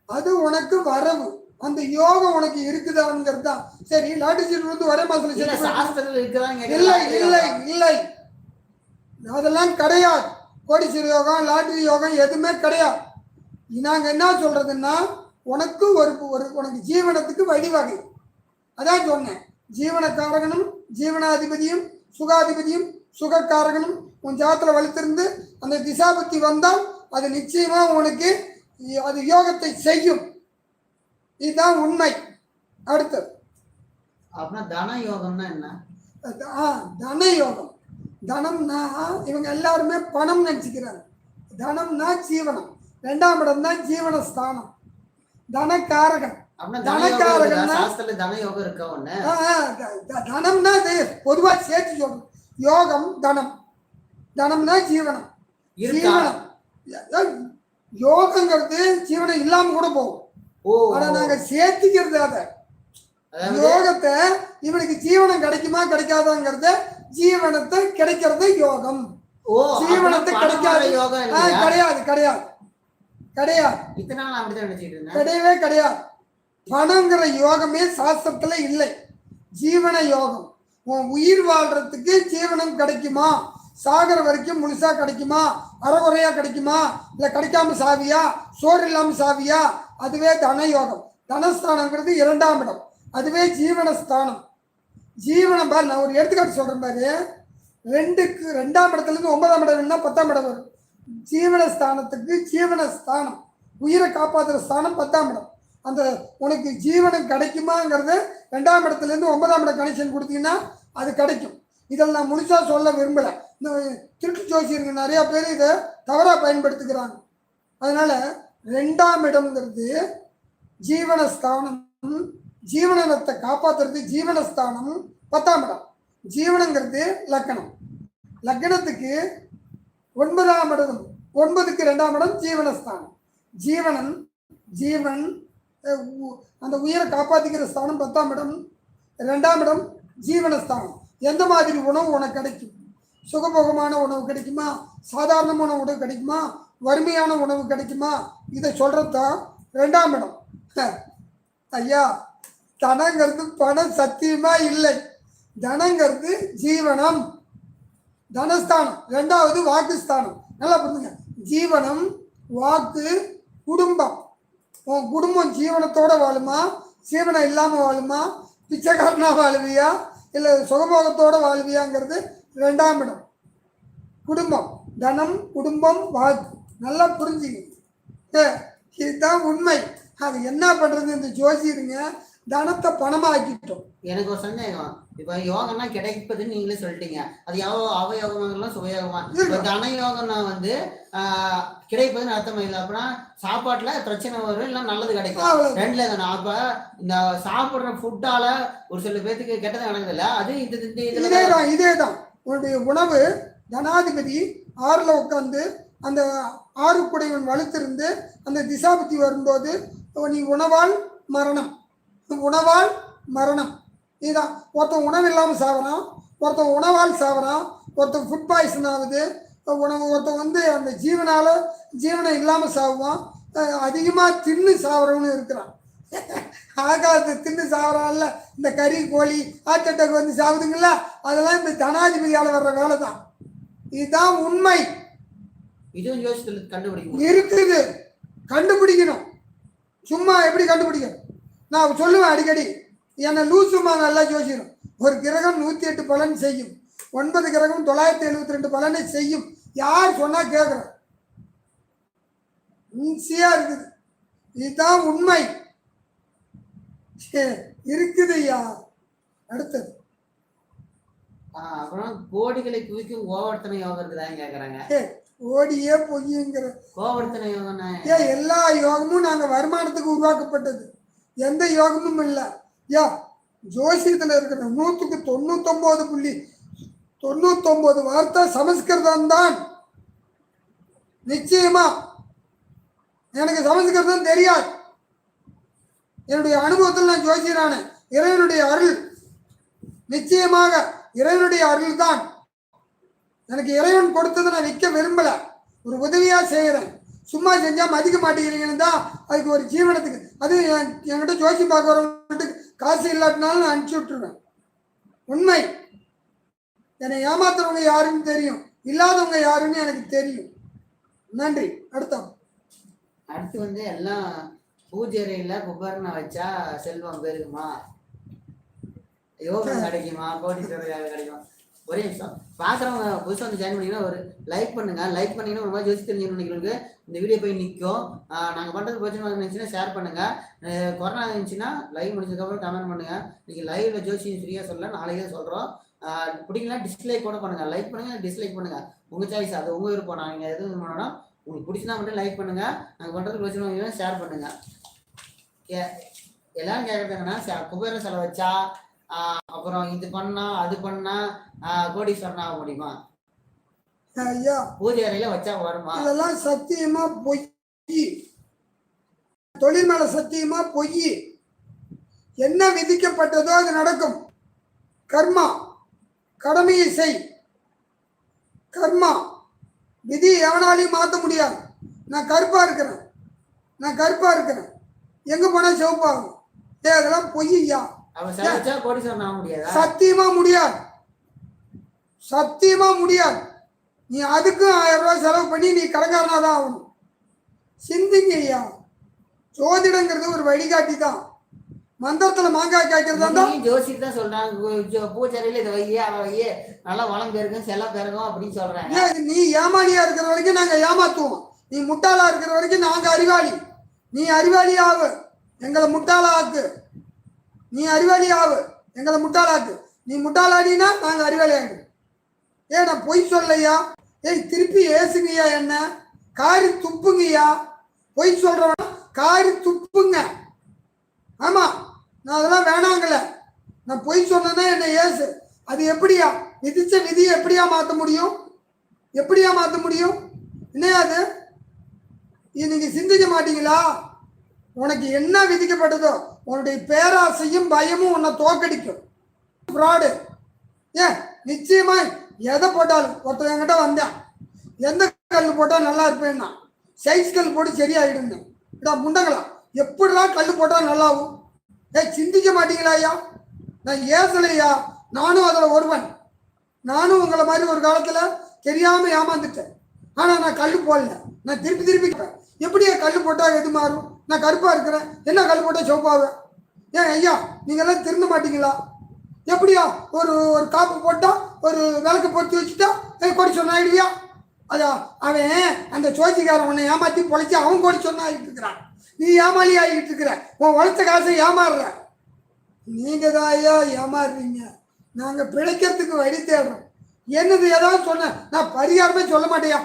Speaker 1: அது உனக்கு வரவு, அந்த யோகம் உனக்கு இருக்குதாங்கிறது தான். சரி, லாட்டரி சீட் ஒரே மாசத்துல இல்லை இல்லை இல்லை, அதெல்லாம் கிடையாது. கோடீஸ்வர யோகம், லாட்டரி யோகம் எதுவுமே கிடையாது. நாங்கள் என்ன சொல்றதுன்னா உனக்கு உனக்கு ஜீவனத்துக்கு வழிவகை. அதான் சொன்னேன், ஜீவனக்காரகனும் ஜீவனாதிபதியும் சுகாதிபதியும் சுகக்காரகனும் உன் ஜாதகத்தில் வலுத்திருந்து அந்த திசாபுத்தி வந்தால் அது நிச்சயமா உனக்கு அது யோகத்தை செய்யும். இதுதான் உண்மை. அடுத்தது
Speaker 2: அப்படின்னா தன யோகம்னா என்ன?
Speaker 1: தன யோகம், தனம்னா இவங்க எல்லாருமே பணம் நினச்சிக்கிறாங்க. தனம்னா ஜீவனம், 2ஆம் இடம் தான் ஜீவனஸ்தானம், தனக்காரகன். தனக்காரகன் தனம்னா அது பொதுவாக சேர்த்து சொல்லணும். யோகம் தனம், தனம்னா ஜீவனம். ஜீவனம் யோகங்கிறது ஜீவனம் இல்லாம கூட போகும். ஆனா நாங்க சேர்த்துக்கிறது அதை யோகத்தை. இவனுக்கு ஜீவனம் கிடைக்குமா கிடைக்காதாங்கிறத, ஜீவனத்தை கிடைக்கிறது யோகம், ஜீவனத்தை கிடைக்காத யோகம் கிடையாது கிடையாது கிடையாது கிடையவே கிடையாது. பணங்கிற யோகமே சாஸ்திரத்துல இல்லை. ஜீவன யோகம், உன் உயிர் வாழ்றதுக்கு ஜீவனம் கிடைக்குமா, சாகர வரைக்கும் முழுசா கிடைக்குமா, அறகுறையா கிடைக்குமா, இல்லை கிடைக்காம சாவியா, சோறு இல்லாம சாவியா, அதுவே தன யோகம். தனஸ்தானங்கிறது 2ஆம் இடம், அதுவே ஜீவனஸ்தானம். ஜீவனம் பாரு, நான் ஒரு எடுத்துக்காட்டு சொல்றேன் பாரு. 2ஆம் இடத்துல இருந்து 9ஆம் இடம் வேணும்னா 10ஆம் இடம் வரும். ஜீவனஸ்தானத்துக்கு ஜீவனஸ்தானம், உயிரை காப்பாற்றுற ஸ்தானம் 10ஆம் இடம். அந்த உனக்கு ஜீவனம் கிடைக்குமாங்கிறது 2ஆம் இடத்துல இருந்து 9ஆம் இடம் கனெக்ஷன் கொடுத்தீங்கன்னா அது கிடைக்கும். இதில் நான் முழுசா சொல்ல விரும்பலை. இந்த திருட்டு ஜோசியர்கள் நிறைய பேர் இதை தவறாக பயன்படுத்துகிறாங்க. அதனால 2ஆம் இடம்ங்கிறது ஜீவனஸ்தானம். ஜீவனத்தை காப்பாத்துறது ஜீவனஸ்தானம். 10ஆம் இடம் ஜீவனங்கிறது லக்னம். லக்னத்துக்கு 9ஆம் இடம், 9க்கு 2ஆம் இடம் ஜீவனஸ்தானம். ஜீவனன் ஜீவன் அந்த உயிரை காப்பாற்றிக்கிற ஸ்தானம் 10ஆம் இடம். 2ஆம் இடம் ஜீவனஸ்தானம். எந்த மாதிரி உணவு உனக்கு கிடைக்கும்? சுகபோகமான உணவு கிடைக்குமா? சாதாரணமான உணவு கிடைக்குமா? வறுமையான உணவு கிடைக்குமா? இதை சொல்றதுதான் 2ஆம் இடம். ஐயா, தனங்கிறது பணம் சத்தியமா இல்லை. தனங்கிறது ஜீவனம், தனஸ்தானம். 2வது வாக்குஸ்தானம். நல்லா புரிஞ்சுங்க. ஜீவனம், வாக்கு, குடும்பம். உன் குடும்பம் ஜீவனத்தோட வாழுமா, ஜீவனம் இல்லாமல் வாழுமா, பிச்சைக்காரனா வாழுவியா, இல்லை சுகபோகத்தோட வாழ்வியாங்கிறது 2ஆம் இடம். குடும்பம், தனம், குடும்பம், வாக்கு. நல்லா புரிஞ்சுங்க. இதுதான் உண்மை. அது என்ன பண்றது? இந்த ஜோசியருங்க தனத்தை பணமாக்கிட்டோம்.
Speaker 2: எனக்கு ஒரு சந்தேகம். இப்ப யோகம்னா கிடைப்பதுன்னு நீங்களே சொல்லிட்டீங்க. அது அவயோகமெல்லாம் சுபயோகமா? தன யோகம்னா வந்து கிடைப்பதுன்னு அர்த்தம் இல்லை. அப்படின்னா சாப்பாட்டுல பிரச்சனை வரும், இல்லை நல்லது கிடைக்கும். ரெண்டுல தானே. அப்ப இந்த சாப்பிடுற ஃபுட்டால ஒரு சில பேருக்கு கெட்டது நடக்குது இல்ல? அது
Speaker 1: இதேதான். உன்னுடைய உணவு ஜனாதிபதி 6ல் உட்காந்து அந்த 6 குடைவன் வலுத்திருந்து அந்த திசாபுத்தி வரும்போது நீ உணவால் மரணம், உணவால் மரணம். இதுதான். ஒருத்தன் உணவு இல்லாமல் சாவறான், ஒருத்தன் உணவால் சாவறான், ஒருத்தன் ஃபுட் பாய்சன் ஆகுது, ஒருத்தன் வந்து அந்த ஜீவனம் இல்லாமல் சாவுவான். அதிகமாக தின்னு சாவறவனு இருக்கிறான். ஆகாது தின்னு சாவறான்ல, இந்த கறி கோழி ஹார்ட் அட்டாக் வந்து சாவுதுங்களா, அதெல்லாம் இந்த ஜனாதிபதியால் வர்ற வேலை தான். இதுதான் உண்மை.
Speaker 2: இதுவும் யோசித்து கண்டுபிடிக்கணும்.
Speaker 1: இருக்குது, கண்டுபிடிக்கணும். சும்மா எப்படி கண்டுபிடிக்கணும்? நான் சொல்லுவேன் அடிக்கடி, என்னை லூசுமா நல்லா யோசிக்கணும். ஒரு கிரகம் 108 பலன் செய்யும், 9 கிரகம் 972 பலனை செய்யும். யார் சொன்னா கேட்குறேன்? ஈஸியா இருக்குது. இதுதான் உண்மை. இருக்குது ஐயா. அடுத்தது
Speaker 2: அப்புறம் கோடிகளை குவிக்கும் கோவர்த்தன யோகம் இருக்குதான்னு கேக்குறாங்க.
Speaker 1: ஓடியே பொய்யுங்கிற
Speaker 2: கோவர்த்தன யோகம்
Speaker 1: எல்லா யோகமும் நாங்க வருமானத்துக்கு உருவாக்கப்பட்டது. எந்த யோகமும் இல்லை. ஜோசியத்தில் இருக்கிற 100க்கு 99.99 வார்த்தை சமஸ்கிருதம் தான். நிச்சயமா எனக்கு சமஸ்கிருதம் தெரியாது. என்னுடைய அனுபவத்தில் நான் ஜோசியரான இறைவனுடைய அருள், நிச்சயமாக இறைவனுடைய அருள் தான். எனக்கு இறைவன் கொடுத்ததை நான் நிற்க விரும்பல, ஒரு உதவியா செய்யறேன். சும்மா செஞ்சா மதிக்க மாட்டேங்கிறீங்கன்னு தான் அதுக்கு ஒரு ஜீவனத்துக்கு. அது என்கிட்ட ஜோசி பார்க்கறவங்களுக்கு காசு இல்லாட்டினாலும் நான் அனுப்பிச்சி விட்டுருவேன். உண்மை. என்னை ஏமாத்துறவங்க யாருன்னு தெரியும், இல்லாதவங்க யாருன்னு எனக்கு தெரியும். நன்றி.
Speaker 2: அடுத்து வந்து எல்லாம் பூஜைறையில குபர்ண வச்சா செல்வம் பெருகுமா, யோகம் கிடைக்குமா, கோடீஸ்வரர் கிடைக்குமா? ஒரே நிமிஷம். பார்க்குறவங்க புதுசாக வந்து ஜாயின் பண்ணிங்கன்னா ஒரு லைக் பண்ணுங்க. லைக் பண்ணிங்கன்னா ஒரு மாதிரி ஜோசி தெரிஞ்சுக்கணும் நினைக்கிறவங்களுக்கு இந்த வீடியோ போய் நிற்கும். நாங்கள் பண்ணுறது பிரச்சனை இருந்துச்சுன்னா ஷேர் பண்ணுங்கள். கொரோனா இருந்துச்சுன்னா லைவ் முடிச்சதுக்கப்புறம் கமெண்ட் பண்ணுங்கள். நீங்கள் லைவில் ஜோசி ஃப்ரீயாக சொல்ல, நாளைக்கு தான் சொல்கிறோம். பிடிக்கலாம் டிஸ்லைக் கூட பண்ணுங்கள். லைக் பண்ணுங்கள், டிஸ்லைக் பண்ணுங்கள், உங்கள் சாய்ஸ், அது உங்கள் விருப்பம். நீங்கள் எதுவும் பண்ணணும். உங்களுக்கு பிடிச்சினா மட்டும் லைக் பண்ணுங்கள். நாங்கள் பண்ணுறது பிரச்சனை ஷேர் பண்ணுங்கள். எல்லாரும் கேட்குறது என்னன்னா, குபேர செலவு வச்சா அப்புறம் இது பண்ணா அது பண்ணா கோடீஸ்வரன் ஆக முடியுமா?
Speaker 1: ஐயா,
Speaker 2: பூஜை அறையில வச்சா வருமா?
Speaker 1: இதெல்லாம் சத்தியமா பொய். தொழில் மேல சத்தியமா பொய். என்ன விதிக்கப்பட்டதோ அது நடக்கும். கர்மா, கடமையை செய். கர்மா விதி எவனாலையும் மாற்ற முடியாது. நான் கருப்பா இருக்கிறேன், எங்க போனா சிவப்பாகும். அதெல்லாம் பொய்யா. சத்தியமா முடியாது. நீ அதுக்கும் 1000 ரூபாய் செலவு பண்ணி நீ கடங்காரனாதான் ஆகணும். சிந்திங்க ஐயா. ஜோதிடங்கிறது ஒரு வழிகாட்டி தான். மந்திரத்துல மாங்காய் காய்க்கிறதா
Speaker 2: ஜோசி தான் சொல்றாங்க. பூஜையில இதை வையே அதை வையே நல்லா வளம் பெருகும் செல்லம் பெருகும் அப்படின்னு சொல்றாங்க.
Speaker 1: நீ ஏமாளியா இருக்கிற வரைக்கும் நாங்க ஏமாத்துவோம். நீ முட்டாளா இருக்கிற வரைக்கும் நாங்க அறிவாளி. நீ அறிவாளி ஆகு, எங்களை முட்டாளா ஆக்கு. நீ அறிவாளி ஆகு, எங்களை முட்டாளாக்கு. நீ முட்டாளாடினா நாங்கள் அறிவாளி ஆகு. நான் பொய் சொல்லையா? திருப்பி ஏசுங்கய்யா, என்ன காரி துப்புங்கய்யா. பொய் சொல்றவன் காரி துப்புங்க. ஆமா, நான் அதெல்லாம் வேணாங்கல. நான் பொய் சொன்னேன்னா என்ன ஏசு. அது எப்படியா விதிச்ச விதியை எப்படியா மாற்ற முடியும்? எப்படியா மாற்ற முடியும்? என்ன அது? நீங்க சிந்திக்க மாட்டீங்களா? உனக்கு என்ன விதிக்கப்பட்டதோ உன்னுடைய பேராசையும் பயமும் உன்னை தோக்கடிக்கும். ஃப்ராடு. ஏன் நிச்சயமா எதை போட்டாலும் ஒருத்தர் என்கிட்ட வந்தேன், எந்த கல் போட்டால் நல்லா இருப்பேன்னா சைஸ் கல் போட்டு சரியாயிடுங்க. இதா முண்டங்களா எப்படிலாம் கல் போட்டால் நல்லாவும்? சிந்திக்க மாட்டீங்களா ஐயா? நான் ஏசலையா, நானும் அதில் ஒருவன். நானும் உங்களை மாதிரி ஒரு காலத்தில் தெரியாமல் ஏமாந்துட்டேன். ஆனால் நான் கல் போடல. நான் திருப்பி திருப்பி எப்படியா கல் போட்டால் எது மாறும்? நான் கருப்பாக இருக்கிறேன், என்ன கல் போட்டால் சிவப்பாவேன்? ஏன் ஐயா நீங்கள்லாம் திருந்த மாட்டீங்களா? எப்படியா ஒரு ஒரு காப்பு போட்டால் ஒரு விளக்கு பொறுத்து வச்சுட்டா கோடி சொன்ன ஆயிடுவியா? அதா அவன் அந்த சோசிக்காரன் உன்னை ஏமாற்றி பொழைச்சி அவன் கோடி சொன்ன ஆகிட்டு இருக்கிறான். நீ ஏமாளி ஆகிட்டு இருக்கிற. உன் உழைச்ச காசை ஏமாறுற. நீங்கள் தான் ஐயா ஏமாறுறீங்க. நாங்கள் பிழைக்கிறதுக்கு வழி தேடுறோம். என்னது ஏதாவது சொன்ன நான் பரிகாரமே சொல்ல மாட்டேயா.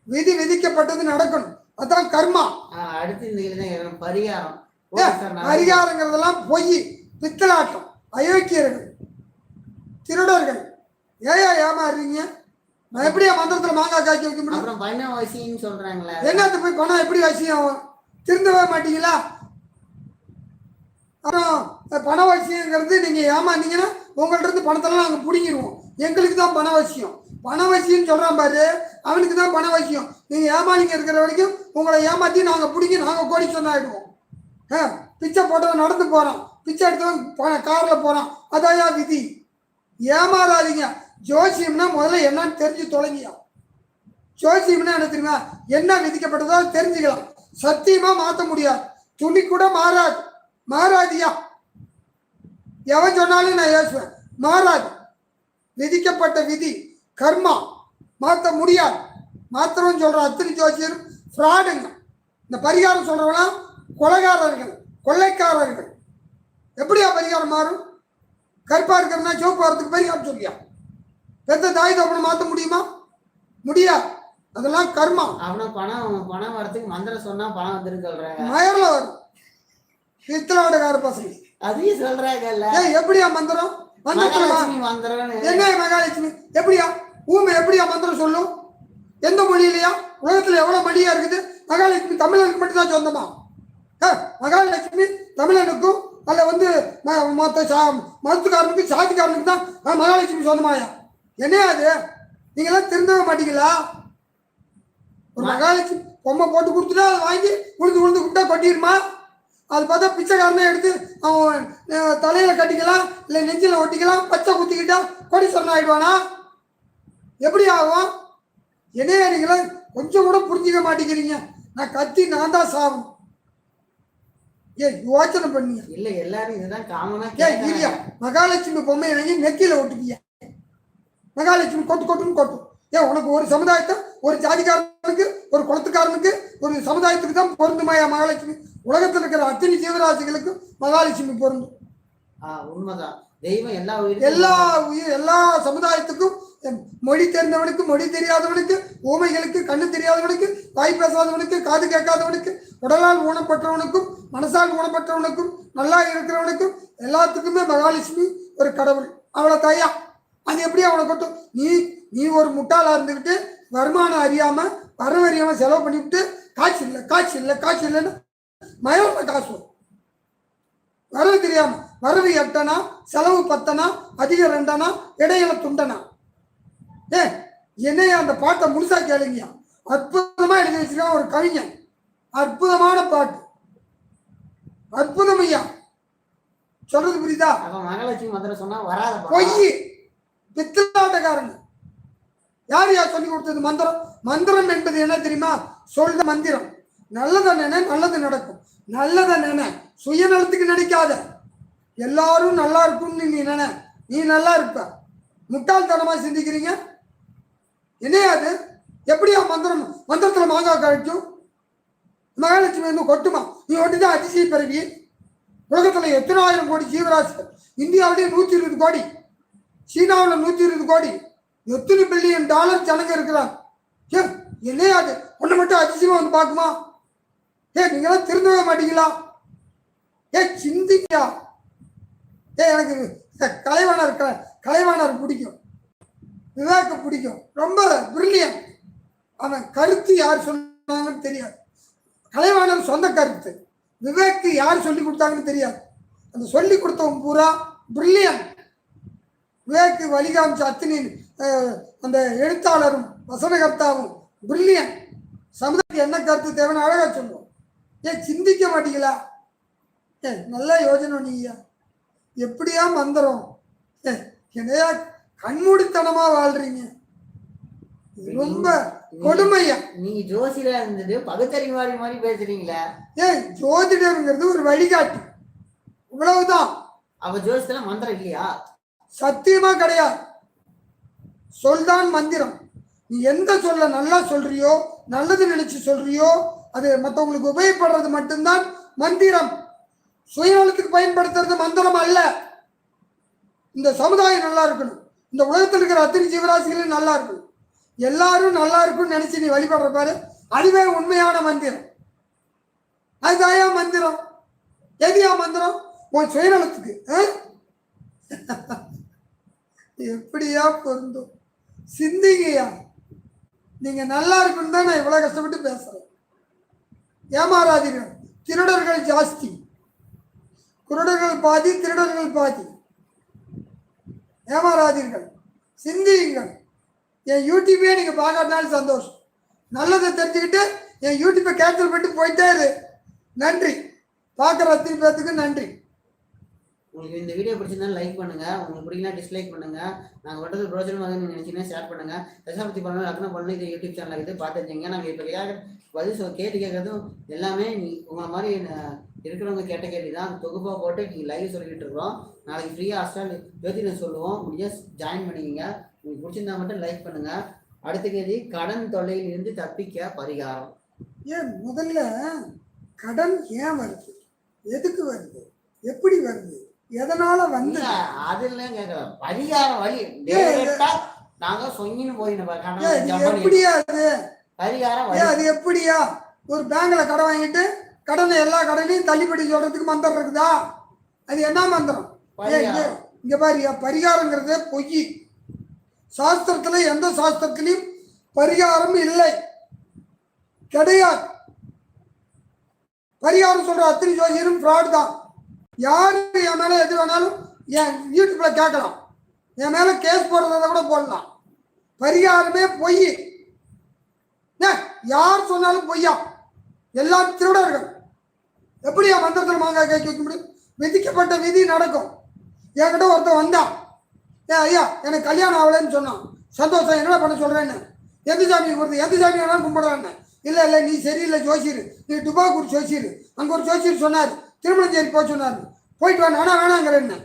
Speaker 1: விதி விதிக்கப்பட்டது நடக்கணும், அதான் கர்மா.
Speaker 2: அடுத்து பரிகாரம்.
Speaker 1: பரிகாரங்கிறதெல்லாம் பொய், பித்தலாட்டம், அயோக்கியர்கள், திருடர்கள். ஏயா ஏமாறுறீங்க? நான் எப்படியா மந்திரத்தில் மாங்காய் காய்ச்சி வைக்க முடியும்?
Speaker 2: பண வசின்னு சொல்றாங்களே,
Speaker 1: என்னத்து போய் பணம் எப்படி வசியம்? திருந்தவே மாட்டீங்களா? அப்புறம் பண வசியங்கிறது நீங்கள் ஏமாந்தீங்கன்னா உங்கள்ட்ட இருந்து பணத்தெல்லாம் நாங்கள் பிடிங்கிடுவோம். எங்களுக்கு தான் பண வசியம். பண வசியம்னு சொல்கிறான் பாரு, அவனுக்கு தான் பண வசியம். நீங்கள் ஏமாளிங்க இருக்கிற வரைக்கும் உங்களை ஏமாற்றி நாங்கள் பிடிங்கி நாங்கள் கோடி சொன்னாயிடுவோம். பிச்சை போட்டவன் நடந்து போகிறான், பிச்சை எடுத்தவன் காரில் போகிறான். அதாயா விதி. ஏமாறாதீங்க. ஜோசியம்னா முதல்ல என்னன்னு தெரிஞ்சு தொலைங்கியா. ஜோசியம்னா என்ன தெரியுமா? என்ன விதிக்கப்பட்டதோ தெரிஞ்சுக்கலாம். சத்தியமாக மாற்ற முடியாது. துணி கூட மாறாது. மாறாதியா. எவன் சொன்னாலும் நான் ஏசுவேன், மாறாது. விதிக்கப்பட்ட விதி கர்மா, மாற்ற முடியாது. மாத்திரம் சொல்கிற அத்தனை ஜோசியரும் ஃப்ராடுங்க. இந்த பரிகாரம் சொல்கிறவங்களாம் கொலைகாரர்கள், கொள்ளைக்காரர்கள். எப்படியா பரிகாரம் மாறும்? கருப்பாக இருக்கிறதுனா சிவப்பு வரத்துக்கு பரிகாரம் சொல்லியா? பெத்த தாய் தப்பனை மாற்ற முடியுமா? முடியாது. அதெல்லாம் கர்மா.
Speaker 2: அவனை பணம் வரத்துக்கு மந்திரம் சொன்னா பணம் வந்துருக்கு சொல்றாங்க.
Speaker 1: மயரில் வரும். பித்தலாடுகார பசங்க
Speaker 2: அதையும் சொல்றாங்கல்ல.
Speaker 1: எப்படியா மந்திரம்? என்ன மகாலட்சுமி எப்படியா? ஊமை எப்படியா மந்திரம் சொல்லும்? எந்த மொழியிலையா? உலகத்துல எவ்வளவு மொழியா இருக்குது? மகாலட்சுமி தமிழனுக்கு மட்டும்தான் சொந்தமா? மகாலட்சுமி தமிழனுக்கும் அல்ல மொத்த மருத்துக்காரனுக்கு சாதிக்காரனுக்கு தான் மகாலட்சுமி சொந்தமாயா? என்ன அது? நீங்களாம் திருந்தவே மாட்டீங்களா? ஒரு மகாலட்சுமி பொம்மை போட்டு கொடுத்துட்டா அதை வாங்கி உழுந்து உழுந்து விட்டா கொட்டிடுமா? அது பார்த்தா பிச்சைக்காரனே எடுத்து அவன் தலையில் கட்டிக்கலாம், இல்லை நெஞ்சில் ஒட்டிக்கலாம், பச்சை குத்திக்கிட்டா கோடீஸ்வரன் ஆகிடுவானா? எப்படி ஆகும்? என்னையா நீங்களாம் கொஞ்சம் கூட புரிஞ்சிக்க மாட்டேங்கிறீங்க. நான் கத்தி நான் தான் சாகும். யோசனை பண்ணீங்க
Speaker 2: இல்லை? எல்லாரும் இதுதான் காமனா.
Speaker 1: இல்லையா? மகாலட்சுமி பொம்மையை வாங்கி நெத்தியில் ஒட்டுக்கிய. மகாலட்சுமி கொட்டு கொட்டுன்னு கொட்டும். உனக்கு ஒரு சமுதாயத்தை, ஒரு ஜாதிக்காரனுக்கு, ஒரு குளத்துக்காரனுக்கு, ஒரு சமுதாயத்துக்கு தான் பொருந்துமாயா மகாலட்சுமி? உலகத்தில் இருக்கிற அத்தனை ஜீவராசிகளுக்கும் மகாலட்சுமி பொருந்தும்.
Speaker 2: உண்மைதான். தெய்வம்
Speaker 1: எல்லா சமுதாயத்துக்கும், மொழி தெரிந்தவனுக்கு, மொழி தெரியாதவனுக்கு, ஊமைகளுக்கு, கண்ணு தெரியாதவனுக்கு, வாய் பேசாதவனுக்கு, காது கேட்காதவனுக்கு, உடலால் ஊனப்பட்டவனுக்கும், மனசால் ஊனப்பட்டவனுக்கும், நல்லா இருக்கிறவனுக்கும் எல்லாத்துக்குமே மகாலட்சுமி ஒரு கடவுள். அவளை தாயா. அது எப்படி அவனை கொட்டும்? நீ ஒரு முட்டாளா இருந்துக்கிட்டு வருமானம் அறியாம வரவு அறியாம செலவு பண்ணிவிட்டு காசு இல்லைன்னு மயமான காசு வரவு தெரியாம, வரவு 8 செலவு 10 அதிகம் 2 இடையில துண்டனா. என்னையா அந்த பாட்டை முழுசா கேளுங்க. அற்புதமா எழுதி வச்சிருக்கான் ஒரு கவிஞன். அற்புதமான பாட்டு, அற்புதம் ஐயா. சொல்றது புரியுதா?
Speaker 2: மகாலட்சுமி மந்திரம் சொன்னா வராத
Speaker 1: பொய், பித்தலாட்டக்காரங்க. யார் சொல்லி கொடுத்தது மந்திரம்? மந்திரம் என்பது என்ன தெரியுமா? சொல்ற மந்திரம். நல்லதை நினை, நல்லது நடக்கும். நல்லதை நினை, சுயநலத்துக்கு நினைக்காத. எல்லாரும் நல்லா இருக்கும்னு நீ நினை, நீ நல்லா இருப்ப. முட்டாள்தனமா சிந்திக்கிறீங்க. என்னையா அது? எப்படியா மந்திரத்துல மாங்காய் கழிக்கும்? மகாலட்சுமி வந்து கொட்டுமா? நீ ஒட்டுதான் அதிசய பிறவி. உலகத்துல எத்தனை ஆயிரம் கோடி ஜீவராசிகள். இந்தியாவிலேயே 120 கோடி, சீனாவில் 120 கோடி, எத்தனை $1 பில்லியன் ஜனங்க இருக்கிறாங்க. என்னையாது? ஒன்று மட்டும் அதிசயமா வந்து பார்க்குமா? நீங்களாம் திருந்தவே மாட்டீங்களா? சிந்திக்கா. எனக்கு கலைவாணர் பிடிக்கும், விவேக பிடிக்கும், ரொம்ப பிரில்லியன். அவன் கருத்து யார் சொன்னாங்கன்னு தெரியாது. கலைவாணர் சொந்த கருத்து, விவேக்கு யார் சொல்லி கொடுத்தாங்கன்னு தெரியாது. அந்த சொல்லி கொடுத்தவன் பூரா பிரில்லியன். விவேக்கு வழிகாமிச்ச அத்தனை அந்த எழுத்தாளரும் வசனகர்த்தாவும் பிரில்லியன். சமுதாயத்துக்கு என்ன கருத்து தேவைன்னு அழகா சொல்லுவோம். சிந்திக்க மாட்டீங்களா? நல்ல யோஜனை. நீங்க எப்படியா மந்திரம் என்னையா கண்மூடித்தனமா வாழ்றீங்க, ரொம்ப கொடுமையா.
Speaker 2: நீங்க ஜோசியரா இருந்தது பகுத்தறிவாதி மாதிரி பேசுறீங்களா?
Speaker 1: ஜோதிடருங்கிறது ஒரு வழிகாட்டி, இவ்வளவுதான்.
Speaker 2: அவ ஜோசியத்துல மந்திரம் இல்லையா?
Speaker 1: சத்தியமா கிடையாது. சொல்தான் மந்திரம். நீ எந்த சொல்ல நல்லா சொல்றியோ, நல்லது நினைச்சு சொல்றியோ, அது மற்றவங்களுக்கு உபயோகப்படுறது மட்டும்தான் மந்திரம். சுயநலத்துக்கு பயன்படுத்துறது மந்திரம் அல்ல. இந்த சமுதாயம் நல்லா இருக்கணும், இந்த உலகத்தில் இருக்கிற அத்தனை ஜீவராசிகளும் நல்லா இருக்கணும், எல்லாரும் நல்லா இருக்கும்னு நினைச்சு நீ வழிபடுற பாரு, அதுவே உண்மையான மந்திரம். அதுதாயா மந்திரம்? எதியா மந்திரம்? உன் சுயநலத்துக்கு எப்படியா பொருந்தும்? சிந்திங்கயா. நீங்க நல்லா இருக்குன்னு தான் நான் இவ்வளவு கஷ்டப்பட்டு பேசுறேன். ஏமாறாதீர்கள். திருடர்கள் ஜாஸ்தி, குருடர்கள் பாதி, திருடர்கள் பாதி. ஏமாறாதீர்கள், சிந்தியுங்கள். என் யூடியூபே நீங்க பார்க்காதனாலும் சந்தோஷம். நல்லதை தெரிஞ்சுக்கிட்டு என் யூடியூப்பை கேன்சல் பண்ணிட்டு போயிட்டே இரு. நன்றி. பார்க்குற அத்தனை பேர்த்துக்கு நன்றி.
Speaker 2: உங்களுக்கு இந்த வீடியோ பிடிச்சிருந்தா லைக் பண்ணுங்க, உங்களுக்கு பிடிக்கலாம் டிஸ்லைக் பண்ணுங்க. நாங்கள் வட்டது பிரோஜனமாக நீங்கள் நினைச்சீங்கன்னா ஷேர் பண்ணுங்க. தசாபதி பண்ணணும், லக்னம் பண்ணணும், இது யூடியூப் சேனல் இருக்குது பார்த்துருந்தீங்க. நாங்கள் இப்போ பதில் கேட்டு கேட்கறதும் எல்லாமே உங்களை மாதிரி இருக்கிறவங்க கேட்ட கேள்வி தான் தொகுப்பாக போட்டு நீங்கள் லைவ் சொல்லிக்கிட்டு இருக்கிறோம். நாளைக்கு ஃப்ரீயாக அஸ்ட்ரால் ஜோதிடம் சொல்லுவோம், முடிஞ்சா ஜாயின் பண்ணிக்கிங்க. உங்களுக்கு பிடிச்சிருந்தா மட்டும் லைக் பண்ணுங்க. அடுத்த கேள்வி, கடன் தொல்லையில் இருந்து தப்பிக்க பரிகாரம்.
Speaker 1: முதல்ல கடன் ஏன் வருது, எதுக்கு வருது, எப்படி வருது, எதனால வந்து,
Speaker 2: அதெல்லாம் கேட்கலாம். பரிகாரம் வழி நாங்க சொங்கின்னு போயின்னு
Speaker 1: எப்படியா அது
Speaker 2: பரிகாரம்?
Speaker 1: அது எப்படியா? ஒரு பேங்க்ல கடன் வாங்கிட்டு கடனை எல்லா கடனையும் தள்ளுபடி சொல்றதுக்கு மந்திரம் இருக்குதா? அது என்ன மந்திரம்? இங்க பாரியா, பரிகாரங்கிறது பொய். சாஸ்திரத்துல எந்த சாஸ்திரத்திலையும் பரிகாரம் இல்லை, கிடையாது. பரிகாரம் சொல்ற அத்தனை ஜோசியரும் ஃப்ராட் தான். யாரு என் மேல எது வேணாலும் என் யூடியூப்ல கேட்கலாம், என் மேல கேஸ் போடுறத கூட போடலாம். பரிகாரமே பொய். யார் சொன்னாலும் பொய்யா, எல்லாம் திருடர்கள். எப்படியா மந்திரத்தில் மாங்காய் கேட்க வைக்க முடியும்? விதிக்கப்பட்ட விதி நடக்கும். என்கிட்ட ஒருத்தன் வந்தான், ஐயா எனக்கு கல்யாணம் ஆகலைன்னு சொன்னான். சந்தோஷம், என்ன பண்ண சொல்றேன்னு. எந்த சாமி கொடுத்து, எந்த சாமி வேணாலும் கும்பிடுறான்னு. இல்லை இல்லை நீ சரியில்லை ஜோசியர், நீ டுபாக்கூர் ஜோசியர். அங்கே ஒரு ஜோசியர் சொன்னார், திருமணஞ்சேரி போக சொன்னார். போயிட்டு வா, நானா வேணாங்கிறேன்னு.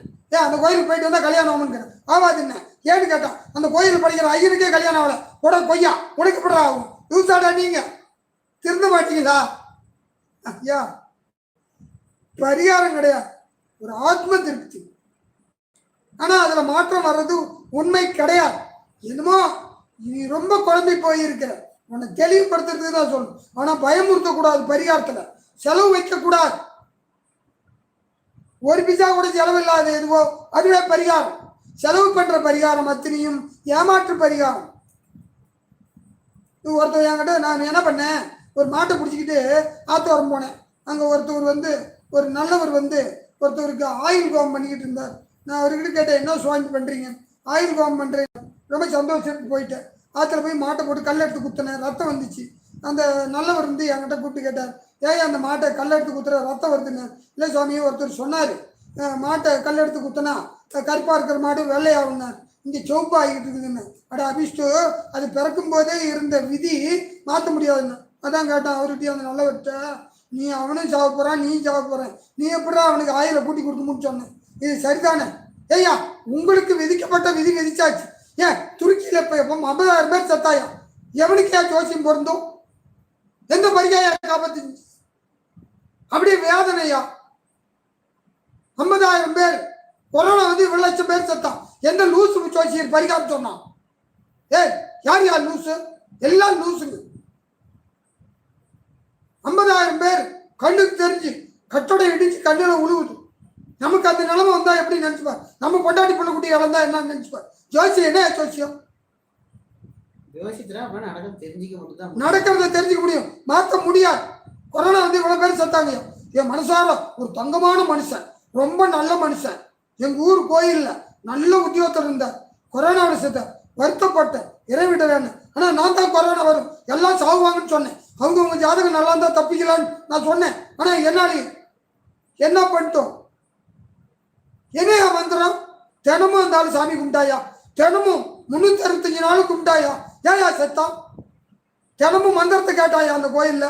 Speaker 1: அந்த கோயிலுக்கு போயிட்டு வந்தால் கல்யாணம் ஆகும்னு ஆகாதுன்னு. ஏன்னு கேட்டான், அந்த கோயிலுக்கு படிக்கிற ஐயனுக்கே கல்யாணம் ஆகலை. உட கொய்யா உடைக்கப்பட ஆகும். யூஸாடா நீங்க திருந்த மாட்டீங்களா? ஐயா பரிகாரம் கிடையாது, ஒரு ஆத்ம திருப்தி. ஆனா அதுல மாற்றம் வர்றது உண்மை கிடையாது. என்னமோ நீ ரொம்ப குழம்பி போயிருக்கிற, உன்னை தெளிவுபடுத்துறதுக்கு தான் சொல்லணும். ஆனா பயமுறுத்தக்கூடாது, பரிகாரத்துல செலவு வைக்க கூடாது. ஒரு பிசா கூட செலவு இல்லாத எதுவோ அதுவே பரிகாரம். செலவு பண்ற பரிகாரம் அத்தனையும் ஏமாற்று பரிகாரம். ஒருத்தர் என்கிட்ட நான் என்ன பண்ணேன், ஒரு மாட்டை பிடிச்சிக்கிட்டு ஆத்தோரம் போனேன். அங்கே ஒருத்தவர் ஒரு நல்லவர் ஒருத்தவருக்கு ஆயில் கோபம் பண்ணிக்கிட்டு இருந்தார். நான் அவர்கிட்ட கேட்டேன், என்ன சுவாமி பண்ணுறீங்க? ஆயில் கோபம் பண்ணுறேன். ரொம்ப சந்தோஷத்துக்கு போயிட்டேன். ஆற்றுல போய் மாட்டை போட்டு கல் எடுத்து குத்தினேன், ரத்தம் வந்துச்சு. அந்த நல்லவர் என்கிட்ட கூப்பிட்டு கேட்டார், ஏன் அந்த மாட்டை கல் எடுத்து குத்துற, ரத்தம் வருதுன்னு. இல்லை சுவாமி, ஒருத்தர் சொன்னார் மாட்டை கல் எடுத்து குத்தினா கருப்பாக இருக்கிற மாடு வெள்ளையாகுனார், இங்கே சிவப்பு ஆகிட்டு இருக்குதுன்னு. அட அபிஷ்டு, அது பிறக்கும் போதே இருந்த விதி மாற்ற முடியாதுன்னு. அதான் கேட்டான் அவர்கிட்ட, அந்த நல்லவர்கிட்ட, நீ அவனும் சாவ போகிறான், நீ சாவ போகிறேன், நீ எப்படா அவனுக்கு ஆயில கூட்டி கொடுத்து சொன்னேன். இது சரிதானே? ஏய்யா, உங்களுக்கு விதிக்கப்பட்ட விதி விதிச்சாச்சு. ஏன் துருக்கியில் இப்போ 50,000 பேர் செத்தாயா? எவனுக்கு ஏன் ஜோசியம் பொருந்தும்? எந்த பரிகாய காப்பாத்தி? அப்படியே வேதனையா. 50,000 பேர் கொரோனா 1,00,000 பேர் செத்தான். எந்த லூசு ஜோசியர் பரிகாரம் சொன்னான்? யார் லூசு? எல்லாம் லூசுங்க. 50,000 பேர் கண்ணுக்கு தெரிஞ்சு கட்டடம் இடிச்சு கண்ணில் உழுவுது. நமக்கு அந்த நிலைமை வந்தா எப்படி நினைச்சுப்பார்? நம்ம பொண்டாட்டி பிள்ளை குட்டி இழந்தா என்ன நினைச்சுப்பார்? ஜோசியம் என்ன ஜோசியம்? நடக்கிறத தெரிஞ்சுக்க முடியும், மாற்ற முடியாது. கொரோனா வந்து இவ்வளவு பேர் செத்தாங்க. என் மனசார ஒரு தங்கமான மனுஷன், ரொம்ப நல்ல மனுஷன், எங்க ஊர் கோயில்ல நல்ல உத்தியோகத்தில் இருந்தார். கொரோனாவோட செத்தார். வருத்தப்பட்டேன், இறைவிடவேன்னு. ஆனா நான் தான் கொரோனா வரும் எல்லாம் சாகுவாங்கன்னு சொன்னேன். அவங்க ஜாதகம் நல்லா இருந்தா தப்பிக்கலான்னு நான் சொன்னேன். ஆனா என்னாலே என்ன பண்ணிட்டோம்? என்னையா மந்திரம்? தினமும் இருந்தாலும் சாமி கும்பிட்டாயா? தினமும் 365 நாளும் கும்பிட்டாயா? ஏயா செத்தான்? தினமும் மந்திரத்தை கேட்டாயா அந்த கோயில்ல,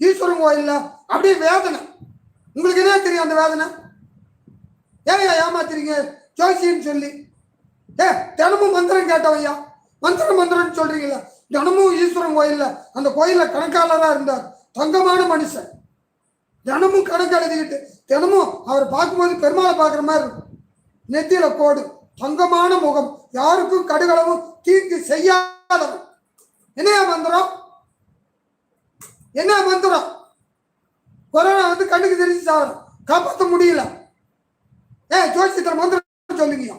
Speaker 1: ஈஸ்வரன் கோயில்ல? அப்படியே வேதனை. உங்களுக்கு என்ன தெரியும் அந்த வேதனை? ஏயா ஏமாத்துறீங்க ஜோசின்னு சொல்லி? தினமும் மந்திரம் கேட்டவையா? மந்திரம்னு சொல்றீங்களா? தினமும் ஈஸ்வரன் கோயில்ல, அந்த கோயில்ல கணக்காளராக இருந்தார், தங்கமான மனுஷன். தினமும் கணக்கு எழுதிக்கிட்டு தினமும் அவர் பார்க்கும்போது பெருமாளை பார்க்குற மாதிரி இருக்கும். நெத்தியில கோடு, தங்கமான முகம், யாருக்கும் கடுகளவும் தீங்கு செய்யாதவன். என்னையா மந்திரம்? என்ன மந்திரம்? கொரோனா வந்து கண்ணுக்கு தெரிஞ்சு சாவரம், காப்பாற்ற முடியல. ஜோசியத்தில் மந்திரம் சொல்லுங்க,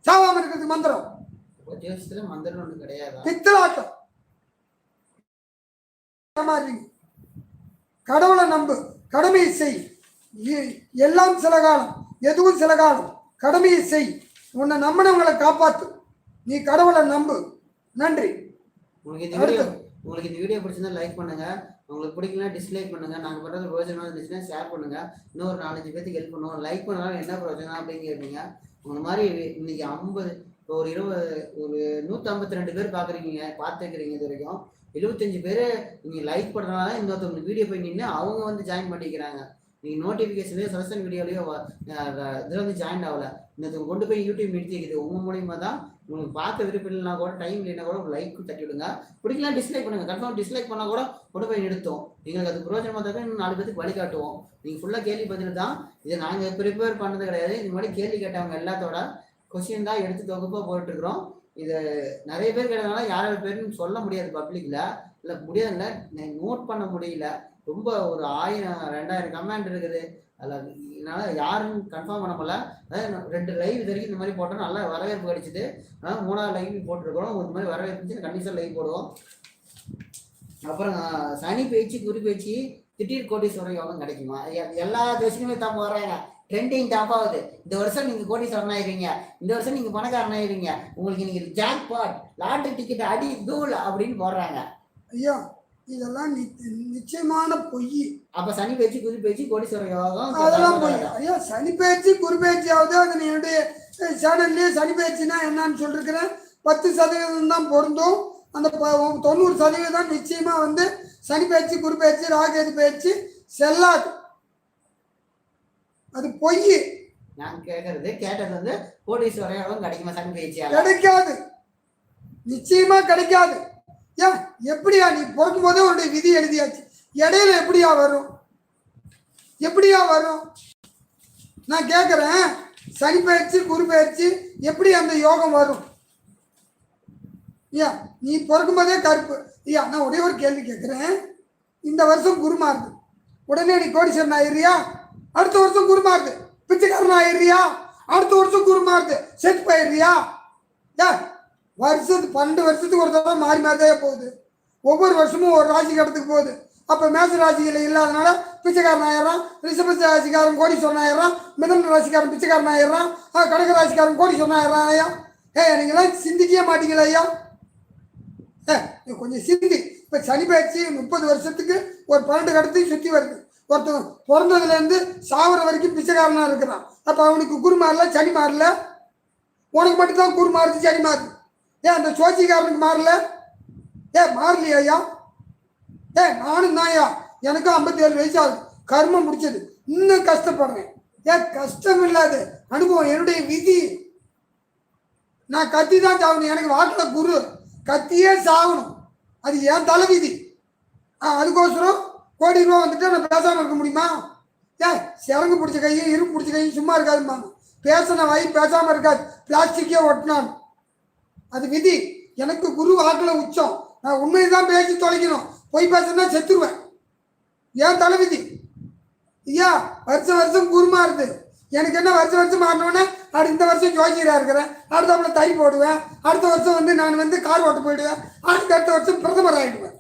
Speaker 1: சாவாம இருக்கிறதுக்கு மந்திரம். பித்தலாட்டம். கடவுளை நம்பு, கடமையை செய். எல்லாம் சில காலம், எதுவும் சில காலம். கடமையை செய், உன்னை நம்பினவங்களை காப்பாத்து. நீ கடவுளை நம்பு. நன்றி.
Speaker 2: உங்களுக்கு இந்த வீடியோ பிடிச்சிருந்தா லைக் பண்ணுங்க, உங்களுக்கு பிடிக்கலாம் டிஸ்லைக் பண்ணுங்க. நாங்கள் பண்ணுறது பிரயோஜனமாக இருந்துச்சுன்னா ஷேர் பண்ணுங்க. இன்னொரு 4-5 பேருக்கு ஹெல்ப் பண்ணுவோம். லைக் பண்ணாலும் என்ன பிரயோஜனம் அப்படின்னு கேட்பீங்க. உங்களை மாதிரி இன்னைக்கு 50 ஒரு 152 பேர் பார்த்துருக்கிறீங்க. இது வரைக்கும் 75 பேர் நீங்கள் லைக் பண்ணுறதுனால இன்னொருத்தவங்களுக்கு வீடியோ போய் நின்று அவங்க வந்து ஜாயின் பண்ணிக்கிறாங்க. நீங்கள் நோட்டிஃபிகேஷன்லேயோ சஜஷன் வீடியோலையோ இதில் வந்து ஜாயின் ஆகலை. இன்னொருத்தவங்க கொண்டு போய் யூடியூப் நிறுத்தி வைக்குது. உங்கள் மூலியமா தான். உங்களுக்கு பார்க்க விருப்பம் இல்லைனா கூட, டைம் இல்லைன்னா கூட ஒரு லைக் தட்டி விடுங்க. பிடிக்கலாம் டிஸ்லைக் பண்ணுங்கள். கன்ஃபார்ம் டிஸ்லைக் பண்ணால் கூட கொண்டு போய் நிறுத்தும். எங்களுக்கு அது பிரயோஜனமாக தான். இன்னும் 4 பேருக்கு வழிகாட்டுவோம். நீங்கள் ஃபுல்லாக கேள்வி பதில் தான். இதை நாங்கள் ப்ரிப்பேர் பண்ணது கிடையாது. இந்த மாதிரி கேள்வி கேட்டவங்க எல்லாத்தோட கொஸ்டின் தான் எடுத்து தொகுப்பாக போட்டுருக்குறோம். இதை நிறைய பேர் கேட்டதுனால யாராவது பேருன்னு சொல்ல முடியாது பப்ளிக்கில். இல்லை முடியாதுல்ல, நோட் பண்ண முடியல. ரொம்ப ஒரு 1000-2000 கமெண்ட் இருக்குது. அதில் என்னால் யாருன்னு கன்ஃபார்ம் பண்ண முடியல. அதாவது 2 லைவ் இது வரைக்கும் இந்த மாதிரி போட்டோம், நல்லா வரவேற்பு கிடைச்சிது. அதனால் 3வது லைவ் போட்டிருக்கிறோம். ஒரு மாதிரி வரவேற்பு கண்டிப்பாக லைவ் போடுவோம். அப்புறம் சனி பேச்சு, குரு பேச்சு, திடீர் கோடீஸ்வரர் யோகம் கிடைக்குமா? எல்லா தேசத்துலையுமே தான் வர்றாங்க. ட்ரெண்டிங் டாப் ஆகுது. இந்த வருஷம் நீங்கள் கோடீஸ்வரன் ஆயிடுவீங்க, இந்த வருஷம் நீங்கள் பணக்காரன் ஆயிடுவீங்க, உங்களுக்கு நீங்கள் ஜாக் பாட், லாட்டரி டிக்கெட் அடி தூள் அப்படின்னு போடுறாங்க.
Speaker 1: ஐயா இதெல்லாம் நிச்சயமான பொய்.
Speaker 2: அப்ப சனி பேச்சு, குரு பேச்சு, கோடீஸ்வர யோகம்
Speaker 1: அதெல்லாம் பொய். ஐயா சனி பேச்சு, குரு பேச்சியாவது அது என்னுடைய சேனல்லேயே சனி பேச்சுன்னா என்னன்னு சொல்லிருக்கிறேன். 10% தான் பொருந்தும். அந்த 90% நிச்சயமா வந்து சனி பேச்சு, குரு பேச்சு, ராகேது பேச்சு செல்லாது. அது பொய்.
Speaker 2: நான் கேட்டது வந்து கோடீஸ்வர யோகம் கிடைக்குமா? சனி பேச்சு
Speaker 1: கிடைக்காது, நிச்சயமா கிடைக்காது. ஏன் எப்படியா? நீ பிறக்கும் போதே உன்னுடைய விதி எழுதியாச்சு. இடையில எப்படியா வரும்? எப்படியா வரும்? நான் கேட்குறேன், சனி பயிற்சி, குரு பயிற்சி எப்படி அந்த யோகம் வரும்? ஐயா நீ பிறக்கும் போதே கருப்பு. ஐயா நான் ஒரே ஒரு கேள்வி கேட்குறேன். இந்த வருஷம் குரு மாறுது, உடனே நீ கோடீஸ்வரன் ஆயிடுறியா? அடுத்த வருஷம் குரு மாறுது, பிச்சைக்காரன் ஆயிடுறியா? அடுத்த வருஷம் குரு மாறுது, செத்து போயிடுறியா? வருஷத்துக்கு 12 வருஷத்துக்கு ஒரு தடவை மாறி மாறிதான் போகுது. ஒவ்வொரு வருஷமும் ஒரு ராசி கடத்துக்கு போகுது. அப்போ மேச ராசிகள் இல்லாதனால பிச்சைக்காரன் ஆயிடுறான், ரிஷப ராசிக்காரன் கோடீஸ்வரன் ஆயிடுறான், மிதன ராசிக்காரன் பிச்சைக்காரன் ஆயிடுறான், கடக ராசிக்காரன் கோடீஸ்வரன் ஆயிடுறான். ஐயா நீங்களாம் சிந்திக்கவே மாட்டீங்களா? ஐயா கொஞ்சம் சிந்தி. இப்போ சனி பயிற்சி 30 வருஷத்துக்கு ஒரு 12 கடத்தையும் சுற்றி வருது. ஒருத்தன் பிறந்ததுலேருந்து சாவர வரைக்கும் பிச்சைக்காரனாக இருக்கிறான். அப்போ அவனுக்கு குரு மாறல, சனி மாறல. உனக்கு மட்டும்தான் குரு மாறுது, சனி மாறுது. அந்த சோச்சிக்காரனுக்கு மாறல? மாறலையா? ஐயா நானும் தான் ஐயா, எனக்கும் 57 வயசு ஆகுது. கர்மம் முடிச்சது, இன்னும் கஷ்டப்படுறேன். கஷ்டம் இல்லாது அனுபவம், என்னுடைய விதி. நான் கத்தி தான் சாகணும். எனக்கு வாக்கில் குரு கத்தியே சாகணும், அது என் தலை விதி. அதுக்கோசரம் கோடி ரூபா வந்துட்டு நான் பேசாமல் இருக்க முடியுமா? சிறங்கு பிடிச்ச கையும் இரும்பு பிடிச்ச கையும் சும்மா இருக்காதும்பாங்க. பேசின வாய் பேசாமல் இருக்காது, பிளாஸ்டிக்கே ஒட்டினான். அது விதி. எனக்கு குரு வாக்கில் உச்சம். நான் உண்மையை தான் பேசி தொலைக்கணும். பொய் பேசுனா செத்துருவேன். ஏன் தலைவிதி ஐயா. வருஷம் வருஷம் குரு மாறுது. எனக்கு என்ன வருஷம் வருஷம் மாறினோன்னே இந்த வருஷம் ஜோசியராக இருக்கிறேன், அடுத்த தை போடுவேன், அடுத்த வருஷம் வந்து நான் வந்து கார் ஓட்ட போயிடுவேன், அடுத்த வருஷம் பிரதமர் ஆகிடுவேன்.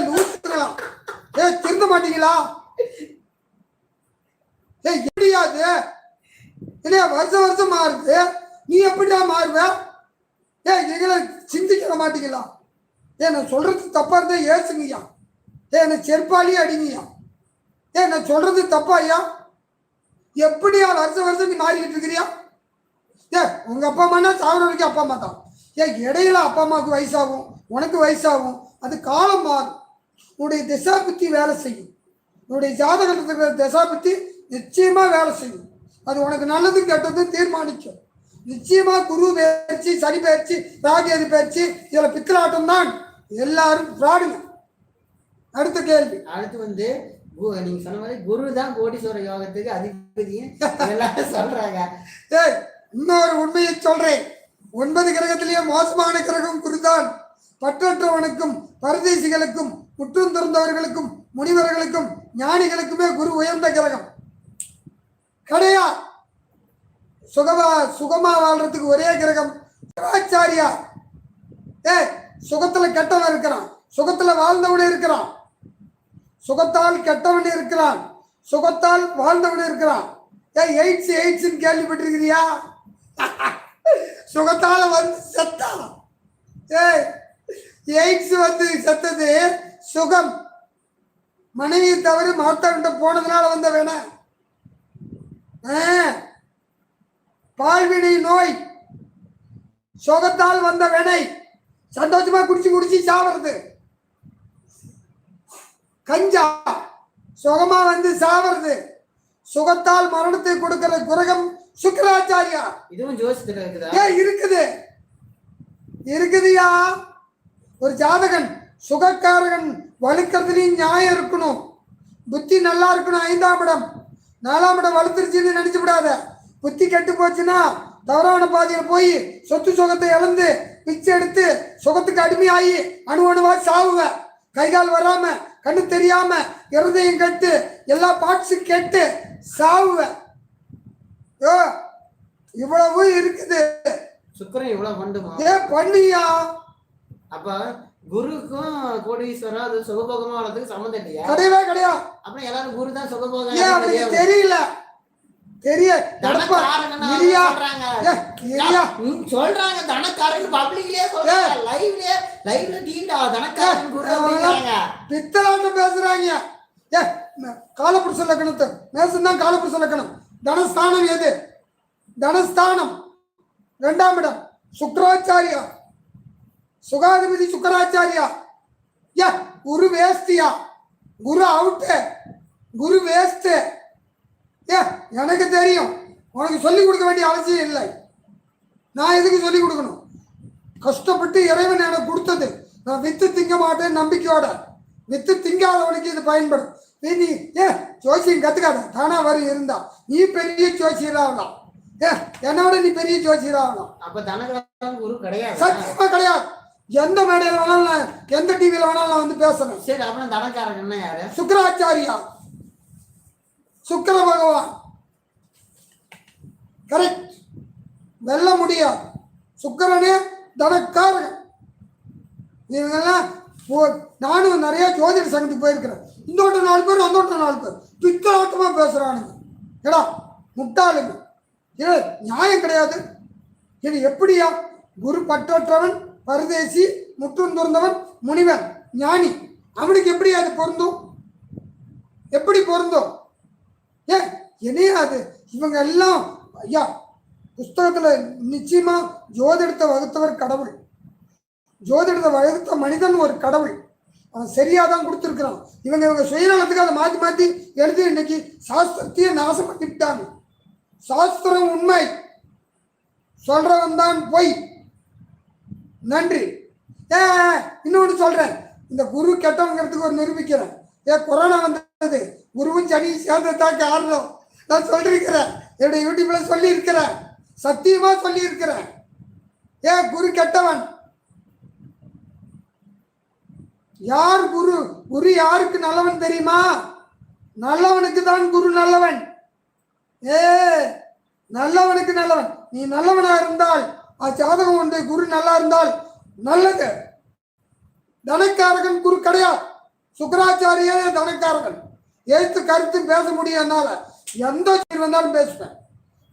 Speaker 1: லூசுங்களா? திருந்த மாட்டீங்களா? எப்படியாது இல்லையா? வருஷம் வருஷம் மாறுது, நீ எப்படியா மாறுவ? எங்களை சிந்திக்க மாட்டீங்களா? நான் சொல்றது தப்பா இருந்தா ஏசுங்கய்யா. என்னை செருப்பாளியே அடிங்கய்யா. நான் சொல்றது தப்பா ஐயா? எப்படியா வருஷம் வருஷம் நீ மாறிக்கிட்டு இருக்கிறியா? உங்க அப்பா அம்மானா சாகுற வரைக்கும் அப்பா அம்மா தான். இடையில அப்பா அம்மாவுக்கு வயசாகும், உனக்கு வயசாகும், அது காலம் மாறும். உன்னுடைய திசா புத்தி வேலை செய்யும். உன்னுடைய ஜாதகத்துக்கு திசா புத்தி நிச்சயமா வேலை செய்யும். அது உனக்கு நல்லதும் கெட்டதும் தீர்மானிக்கும். நிச்சயமா குரு பயிற்சி, சனி பயிற்சி, ராகேது பயிற்சி, இதுல பித்தலாட்டம் தான். எல்லாரும் ஃப்ராடுங்க. அடுத்த கேள்வி.
Speaker 2: அடுத்து வந்து நீங்க சொன்ன மாதிரி குரு தான் கோடீஸ்வர யோகத்துக்கு அதிபதியும் எல்லாரும் சொல்றாங்க.
Speaker 1: இன்னொரு உண்மையை சொல்றேன். 9 கிரகத்திலேயே மோசமான கிரகம் குருதான். பற்றற்றவனுக்கும் பரதேசிகளுக்கும் முற்றும் திறந்தவர்களுக்கும் முனிவர்களுக்கும் ஞானிகளுக்குமே குரு உயர்ந்த கிரகம் கிடையாது. சுகமா வாழ்றதுக்கு ஒரே கிரகம் ஆச்சாரியா. சுகத்துல கெட்டவன் இருக்கிறான், சுகத்துல வாழ்ந்தவன் இருக்கிறான். சுகத்தால் கெட்டவன் இருக்கிறான், சுகத்தால் வாழ்ந்தவன் இருக்கிறான். எய்ட்ஸ் கேள்விப்பட்டிருக்கிறியா? சுகத்தால வந்து செத்தான். எய்ட்ஸ் வந்து செத்தது சுகம். மனைவியை தவிர மாத்தவன்ட்ட போனதுனால வந்த வேணா பால்வினை நோய், சுகத்தால் வந்த வினை. சந்தோஷமா குடிச்சு சாவறது. கஞ்சா சுகமா வந்து சாவறது. சுகத்தால் மரணத்தை கொடுக்கிற கிரகம் சுக்கிராச்சாரியா.
Speaker 2: இதுவும் ஜோசியத்துல இருக்குதா?
Speaker 1: இருக்குதுயா. ஒரு ஜாதகன் சுகக்காரகன் வலுக்கிறதுலயும் நியாயம் இருக்கணும், புத்தி நல்லா இருக்கணும். 5ஆம் இடம் 4ஆம் இடம் வலுத்துருச்சுன்னு நினைச்சு விடாத. புத்தி கெட்டு போச்சுன்னா தவறான பாதையில் போய் சொத்து சுகத்தை இழந்து பிச்சை எடுத்து சுகத்துக்கு அடிமையாகி அணுவா சாவுவ. கைகால் வராம, கண்ணு தெரியாம, இருதயம் கட்டு, எல்லா பார்ட்ஸும் கெட்டு சாவுவ. இவ்வளவு இருக்குது.
Speaker 2: சுக்கிரன் இவ்வளவு பண்ணுமா?
Speaker 1: பண்ணியா?
Speaker 2: அப்ப குருக்கும் கோடீஸ்வரா அது சுகபோகமா வளர்றதுக்கு சம்மந்தம் இல்லையா?
Speaker 1: கிடையவே கிடையாது.
Speaker 2: அப்புறம் எல்லாரும் குரு தான் சுகபோகம்
Speaker 1: தெரியல.
Speaker 2: சொல்றாங்க தனக்காரன் பப்ளிக்லயே சொல்றாங்க, லைவ்ல டீடா தனக்காரன் குரு அப்படிங்கறாங்க.
Speaker 1: பித்தலாட்டம் பேசுறாங்க. காலபுருஷ லக்னத்தை மேசன் தான் காலபுருஷ லக்னம். தனஸ்தானம் எது? தனஸ்தானம் 2ஆம் இடம் சுக்கிராச்சாரியா. சுகாதிபதி சுக்கராச்சாரியா. குரு வேஸ்தியா? குரு அவுட்டு, குரு வேஸ்ட். எனக்கு தெரியும். உனக்கு சொல்லிக் கொடுக்க வேண்டிய அவசியம் இல்லை. நான் எதுக்கு சொல்லிக் கொடுக்கணும்? கஷ்டப்பட்டு இறைவன் எனக்கு கொடுத்தது. நான் வித்து திங்க மாட்டேன் நம்பிக்கையோட. வித்து திங்காதவனுக்கு இது பயன்படும். நீ ஜோசியம் கத்துக்காத, தானா வரும் இருந்தா நீ பெரிய ஜோசியராகலாம். என்னோட நீ பெரிய ஜோசியராகலாம்.
Speaker 2: அப்ப தனகாரன் குரு கிடையாது.
Speaker 1: சத்தியமா கிடையாது. எந்த மேடையில் வேணாலும், எந்த டிவியில் வேணாலும் நான் வந்து பேசுறேன்.
Speaker 2: சரி, அப்புறம் தனக்காரன் என்ன யாரு?
Speaker 1: சுக்கிராச்சாரியா, சுக்கிர பகவான். கரெக்ட். வெல்ல முடியாது. சுக்கிரனே தனக்காரன். இவங்கெல்லாம் நானும் நிறைய ஜோதிட சங்கத்துக்கு போயிருக்கிறேன். இந்தோட்ட 4 பேர், அந்தோட்ட 4 பேர் பித்தலாட்டமா பேசுறானுங்க. ஏடா முட்டாளுங்க, இது நியாயம் கிடையாது. இது எப்படியா? குரு பற்றற்றவன் பரதேசி, முற்றும் துறந்தவன், முனிவன், ஞானி, அவனுக்கு எப்படி அது பொருந்தும்? எப்படி பொருந்தும்? என்னையாது இவங்க எல்லாம் ஐயா புஸ்தகத்துல நிச்சயமா ஜோதிடத்தை வகுத்தவர் கடவுள். ஜோதிடத்தை வகுத்த மனிதன் ஒரு கடவுள். அவன் சரியாதான் கொடுத்துருக்கிறான். இவங்க சுயநலத்துக்கு அதை மாற்றி மாற்றி எழுதி இன்னைக்கு சாஸ்திரத்தையே நாசம் பண்ணிவிட்டாங்க. சாஸ்திரம் உண்மை, சொல்றவன் தான் பொய். நன்றி. இன்னொன்று சொல்றேன், இந்த குரு கெட்டவங்கிறதுக்கு ஒரு நிரூபிக்கிறேன். கொரோனா வந்தது, குருவும் சனி சேர்ந்ததான் காரணம். நான் சொல்லியிருக்கிறேன், என்னுடைய யூடியூப்ல சொல்லி இருக்கிறேன், சத்தியமா சொல்லி இருக்கிறேன். குரு கெட்டவன். யார் குரு? குரு யாருக்கு நல்லவன் தெரியுமா? நல்லவனுக்கு தான் குரு நல்லவன். ஏ நல்லவனுக்கு நல்லவன். நீ நல்லவனா இருந்தால் ஜாதகம் உண்டு, குரு நல்லா இருந்தால் நல்லது. தனக்காரகன் குரு கிடையாது. சுக்கராச்சாரியே தனக்காரகன். எழுத்து கருத்து பேச முடியாதனால எந்த வந்தாலும் பேசுவேன்,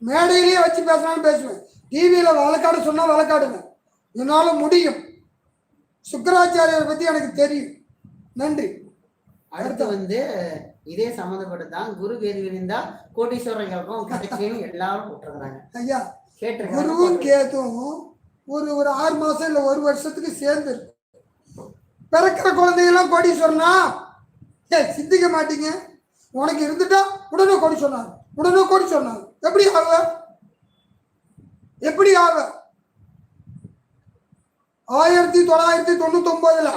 Speaker 1: மேடையிலேயே வச்சு பேசினாலும் பேசுவேன், டிவியில் வழக்காடு சொன்னால் வழக்காடுவேன், என்னால் முடியும். சுக்கராச்சாரியரை பற்றி எனக்கு தெரியும். நன்றி.
Speaker 2: அடுத்து வந்து இதே சம்மந்தப்பட்டதான் குரு கேது விரிந்தா கோட்டீஸ்வரர்களுக்கும் கிடைக்கும் எல்லாரும் போட்டுருக்காங்க.
Speaker 1: ஐயா
Speaker 2: கேட்டிருக்காங்க.
Speaker 1: குருவும் கேதும் ஒரு 6 மாசம் இல்லை 1 வருஷத்துக்கு சேர்ந்து பிறக்கிற குழந்தைகள்லாம் கோடீஸ்வரனா? சிந்திக்க மாட்டீங்க. உனக்கு இருந்துட்டா உடனே கோடி சொன்னாங்க, உடனே கோடி சொன்னாங்க. எப்படி ஆக? எப்படி ஆக? 1999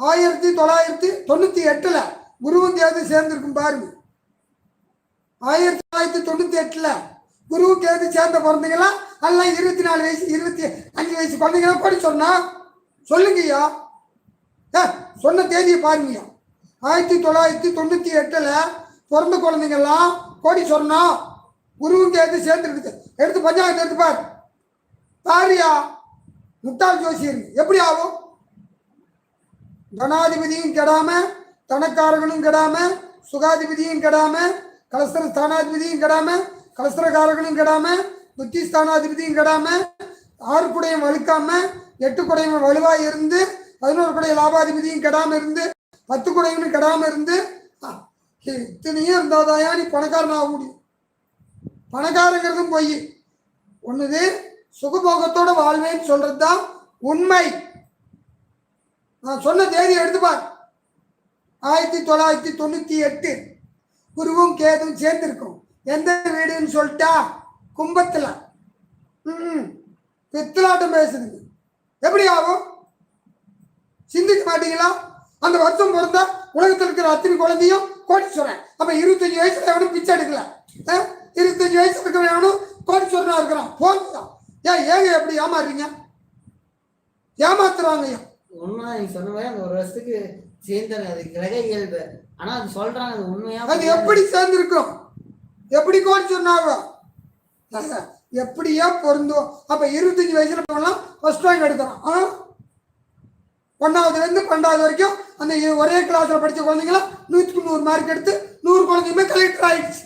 Speaker 1: 1998 குருவும் கேது சேர்ந்திருக்கும் பாருங்க. 1998 குருவும் கேது சேர்ந்த குழந்தைங்களா எல்லாம் 24 வயசு 25 வயசு குழந்தைங்களா கோடி சொன்னா? சொல்லுங்கய்யா, சொன்ன தேதியை பாருங்கய்யா. 1998 பிறந்த குழந்தைங்கள்லாம் கோடி சொன்னா குருவும் கேது சேர்ந்துருக்குது. எடுத்து பஞ்சாயத்து எடுத்து பாரு பாரியா. முட்டாள் ஜோசியர் எப்படி ஆகும்? தனாதிபதியும் கெடாம, தனக்காரகனும் கெடாம, சுகாதிபதியும் கெடாம, கலஸ்திர ஸ்தானாதிபதியும் கெடாம, கலஸ்திரகாரகனும் கெடாம, புத்தி ஸ்தானாதிபதியும் கெடாம, 6 குடையும் வலுக்காம, 8 குடையும் வலுவாக இருந்து, 11 குடைய லாபாதிபதியும் கெடாம இருந்து, 10 குடையும் கெடாம இருந்து, இத்தனையும் இருந்தாதாயா நீ பணக்காரன் ஆக முடியும். பணக்காரங்கிறதும் போய் ஒண்ணுது. சுகபோகத்தோட வாழ்வேன்னு சொல்றது தான் உண்மை. நான் சொன்ன தேதி எடுத்துப்பார். 1998 குருவும் கேதும் சேர்ந்திருக்கும். எந்த வீடுன்னு சொல்லிட்டா? கும்பத்துல. பித்தலாட்டம் பேசுதுங்க. எப்படி ஆகும்? சிந்திக்க மாட்டீங்களா? அந்த வருஷம் பிறந்தா உலகத்தில் இருக்கிற அத்தனை குழந்தையும் கோடீஸ்வரன். அப்ப 25 வயசுல எவனும் பிச்சை எடுக்கல. 25 வயசுல இருக்கிற எவனும் கோடீஸ்வரனா இருக்கிறான். போகுதான். ஏங்க எப்படி ஏமாறுறீங்க? ஏமாத்துறாங்க.
Speaker 2: உண்மைதான் நீங்க சொன்ன மாதிரி அந்த 1 வருஷத்துக்கு சேர்ந்தாங்க. அது கிரக இயல்பு. ஆனா அது சொல்றாங்க அது உண்மையா?
Speaker 1: அது எப்படி சேர்ந்திருக்கும்? எப்படி கோடி சொன்னாங்க? எப்படியா பொருந்தும்? அப்ப 25 வயசுல போகலாம் ஃபர்ஸ்ட் ரேங்க் எடுக்கிறான். 1ஆவதுல இருந்து 12வது வரைக்கும் அந்த ஒரே கிளாஸ்ல படிச்ச குழந்தைங்களா 100க்கு 100 மார்க் எடுத்து 100 குழந்தையுமே கலெக்டர் ஆயிடுச்சு.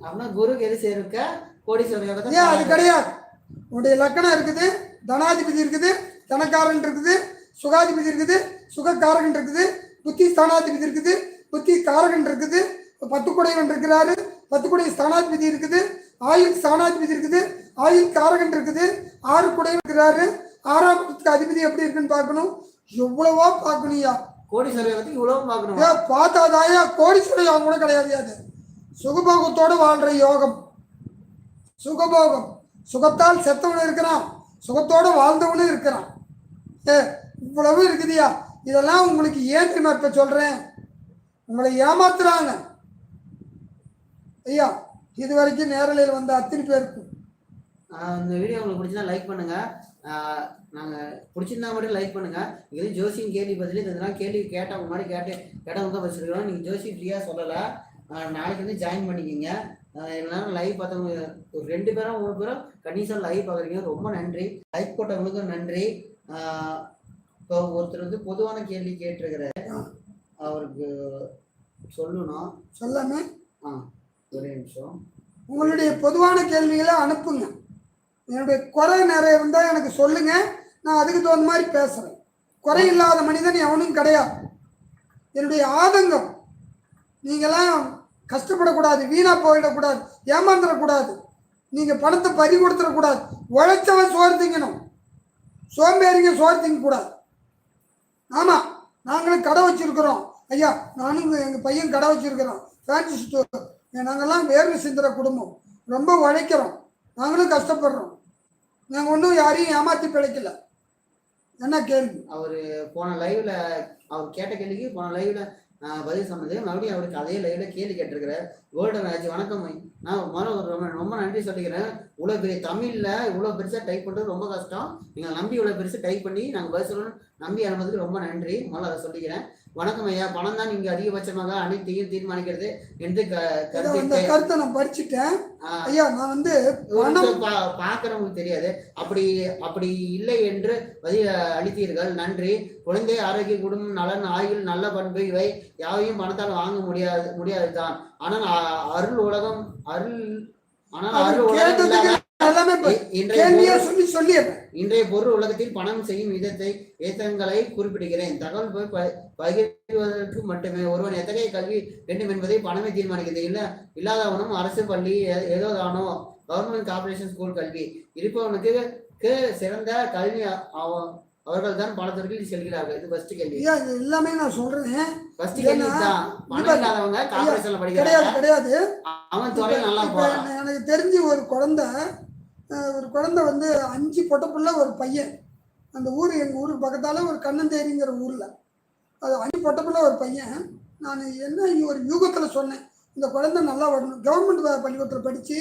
Speaker 2: அப்படின்னா குருக்கு எது சேர்க்க கோடீஸ்வரர்?
Speaker 1: ஏன் அது கிடையாது. உன்னுடைய லக்கணம் இருக்குது, தனாதிபதி இருக்குது, தனக்காரன் இருக்குது, சுகாதிபதி இருக்குது, சுகக்காரகன் இருக்குது, புத்தி ஸ்தானாதிபதி இருக்குது, புத்தி காரகன் இருக்குது, 10 குடையவன் இருக்கிறாரு, 10 குடைய ஸ்தானாதிபதி இருக்குது, ஆயுள் ஸ்தானாதிபதி இருக்குது, ஆயுள் காரகன் இருக்குது, 6 குடையவன் இருக்கிறாரு. 6ஆம் அதிபதி எப்படி இருக்குன்னு பார்க்கணும். எவ்வளவோ பார்க்கணும்யா.
Speaker 2: கோடீஸ்வரர் பத்தி இவ்வளவு பார்க்கணும்.
Speaker 1: பார்த்தாதாயா கோடீஸ்வரர் யோகம் கூட கிடையாது. அது சுகபோகத்தோடு வாழ்ற யோகம். சுகபோகம். சுகத்தால் செத்தவனும் இருக்கிறான், சுகத்தோடு வாழ்ந்தவனும் இருக்கிறான். இவ்வளவு இருக்குதுயா. இதெல்லாம் உங்களுக்கு ஏன் தெரியுமா இப்ப சொல்றேன்? உங்களை ஏமாத்துறாங்க ஐயா. இது வரைக்கும் நேரலையில் வந்த அத்தனை பேருக்கும்
Speaker 2: இந்த வீடியோ உங்களுக்கு பிடிச்சா லைக் பண்ணுங்க. நாங்கள் பிடிச்சிருந்தா மட்டும் லைக் பண்ணுங்க. இது ஜோசியும் கேள்வி பதில் இதெல்லாம் கேள்வி கேட்டவங்க முன்னாடி கேட்டவங்க தான் வச்சுருக்கிறோம். நீங்கள் ஜோசி ஃப்ரீயாக சொல்லலை. நாளைக்கு வந்து ஜாயின் பண்ணிக்கிங்க. எல்லாரும் லைவ் பார்த்தவங்க ஒரு 2 பேரும் 3 பேரும் கண்டிப்பாக லைவ் பார்க்குறீங்க. ரொம்ப நன்றி. லைக் போட்டவங்களுக்கும் நன்றி. இப்போ ஒருத்தர் வந்து பொதுவான கேள்வி கேட்டிருக்கிறாரு. அவருக்கு சொல்லணும்.
Speaker 1: சொல்லாம
Speaker 2: ஒரே நிமிஷம்.
Speaker 1: உங்களுடைய பொதுவான கேள்விகளை அனுப்புங்க. என்னுடைய குறை நிறைய இருந்தால் எனக்கு சொல்லுங்க. நான் அதுக்கு தகுந்த மாதிரி பேசுகிறேன். குறை இல்லாத மனிதன் எவனும் கிடையாது. என்னுடைய ஆதங்கம், நீங்களாம் கஷ்டப்படக்கூடாது, வீணா போயிடக்கூடாது, ஏமாந்துடக்கூடாது, நீங்கள் பணத்தை பறி கொடுத்துடக்கூடாது. உழைச்சவன் சோறு திங்கணும், சோம்பேறிங்க சோறு திங்கக்கூடாது. ஆமாம், நாங்களும் கடை வச்சுருக்கிறோம் ஐயா. நானும் எங்கள் பையன் கடை வச்சுருக்கிறோம், ஃபேன்சி ஸ்டோர். நாங்கள்லாம் வேர்வை சிந்துற குடும்பம், ரொம்ப உழைக்கிறோம், நாங்களும் கஷ்டப்படுறோம். நாங்கள் ஒன்றும் யாரையும் ஏமாற்றி பிழைக்கல. என்ன கேள்வி?
Speaker 2: அவர் போன லைவ்ல அவர் கேட்ட கேள்விக்கு போன லைவ்ல பதில் சொன்னது. மறுபடியும் அவருக்கு அதே லைவ்ல கேள்வி கேட்டிருக்கிறார். கோல்டன் ராஜ் வணக்கம். நான் ரொம்ப நன்றி சொல்லிக்கிறேன். இவ்வளோ பெரிய தமிழ்ல இவ்வளோ பெருசா டைப் பண்றது ரொம்ப கஷ்டம். நீங்க நம்பி இவ்வளோ பெருசா டைப் பண்ணி நாங்கள் பதில் சொல்லணும் நம்பி அனுமதிக்கு ரொம்ப நன்றி. முதல்ல அதை சொல்லிக்கிறேன். வணக்கம் ஐயா. பணம் தான் நீங்க அதிகபட்சமாக அனைத்தையும் தீர்மானிக்கிறது என்று
Speaker 1: கருத்தை நான் படிச்சுட்டேன் ஐயா. நான் வந்து
Speaker 2: பாக்குறவங்களுக்கு தெரியாது. அப்படி அப்படி இல்லை என்று பதில் அளித்தீர்கள், நன்றி. குழந்தை ஆரோக்கிய, குடும்பம் நலன், ஆயுள், நல்ல பண்பு இவை யாவையும் பணத்தால் வாங்க முடியாதுதான். ஆனால் அருள் உலகம் இன்றைய பொருள் உலகத்தில் பணம் செய்யும் ஏத்தங்களை குறிப்பிடுகிறேன். தகவல் பகிர்வதற்கு மட்டுமே. ஒருவன் எத்தகைய கல்வி வேண்டும் என்பதை பணமே தீர்மானிக்கிறது. இல்லாதவனும் அரசு பள்ளி ஏதோதானோ கவர்மெண்ட் கார்பரேஷன் ஸ்கூல் கல்வி இருப்பவனுக்கு சிறந்த கல்வி அவர்கள் தான் பல துறைகளில் செல்கிறார்கள். இது ஃபர்ஸ்ட் கேள்வி.
Speaker 1: எல்லாமே நான் சொல்றேன்.
Speaker 2: ஃபர்ஸ்ட் கேள்வி தான். பணம் இல்லாதவங்க கார்பரேஷன்ல படிக்கிறாங்க.
Speaker 1: கிடையாது.
Speaker 2: அவன் துறையில் நல்லா போறான்.
Speaker 1: எனக்கு தெரிஞ்சு ஒரு குழந்தை வந்து 5 பொட்டப்புள்ள ஒரு பையன். அந்த ஊர் எங்கள் ஊருக்கு பக்கத்தால் ஒரு கண்ணந்தேரிங்கிற ஊரில் அது 5 பொட்டப்புள்ள ஒரு பையன். நான் என்ன ஒரு யூகத்தில் சொன்னேன், இந்த குழந்தை நல்லா வரணும். கவர்மெண்ட் பள்ளிக்கூடத்தில் படித்து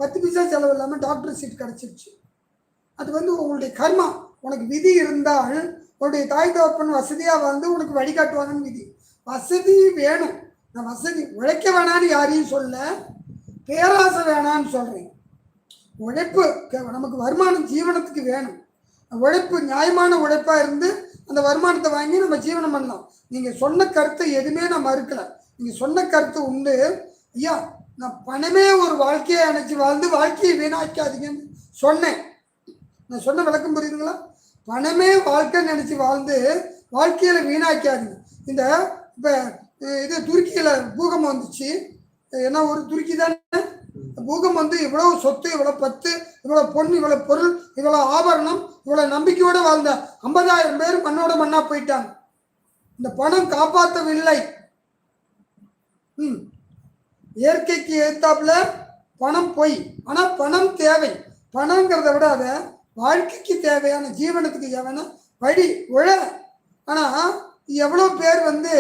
Speaker 1: 10 பைசா செலவு இல்லாமல் டாக்டர் சீட் கிடச்சிருச்சு. அது வந்து உங்களுடைய கர்மா. உனக்கு விதி இருந்தால் உன்னுடைய தாய் தகப்பன் வசதியாக வந்து உனக்கு வழிகாட்டுவாங்கன்னு விதி. வசதி வேணும். நான் வசதி உழைக்க வேணான்னு யாரையும் சொல்ல, பேராசை வேணான்னு சொல்கிறேன். உழைப்பு நமக்கு வருமானம் ஜீவனத்துக்கு வேணும். உழைப்பு நியாயமான உழைப்பாக இருந்து அந்த வருமானத்தை வாங்கி நம்ம ஜீவனம் பண்ணலாம். நீங்கள் சொன்ன கருத்தை எதுவுமே நான் மறுக்கல. நீங்கள் சொன்ன கருத்து உண்டு ஐயா. நான் பணமே ஒரு வாழ்க்கையை நினச்சி வாழ்ந்து வாழ்க்கையை வீணாக்காதீங்கன்னு சொன்னேன். நான் சொன்ன விளக்கம் புரியுதுங்களா? பணமே வாழ்க்கை நினச்சி வாழ்ந்து வாழ்க்கையில் வீணாக்காதீங்க. இந்த இப்போ இது துருக்கியில் பூகம்பம் வந்துச்சு. ஏன்னா ஒரு துருக்கி தானே. பூகம்பம் வந்து இவ்வளோ சொத்து, இவ்வளோ பத்து, இவ்வளோ பொண்ணு, இவ்வளோ பொருள், இவ்வளோ ஆபரணம், இவ்வளோ நம்பிக்கையோடு வாழ்ந்த 50,000 பேர் மண்ணோட மண்ணா போயிட்டாங்க. இந்த பணம் காப்பாற்றவில்லை. இயற்கைக்கு ஏத்தாப்புல பணம் போய், ஆனால் பணம் தேவை. பணங்கிறத விட அதை வாழ்க்கைக்கு தேவையான ஜீவனத்துக்கு தேவையான வழி உழ. ஆனால் எவ்வளோ பேர் வந்து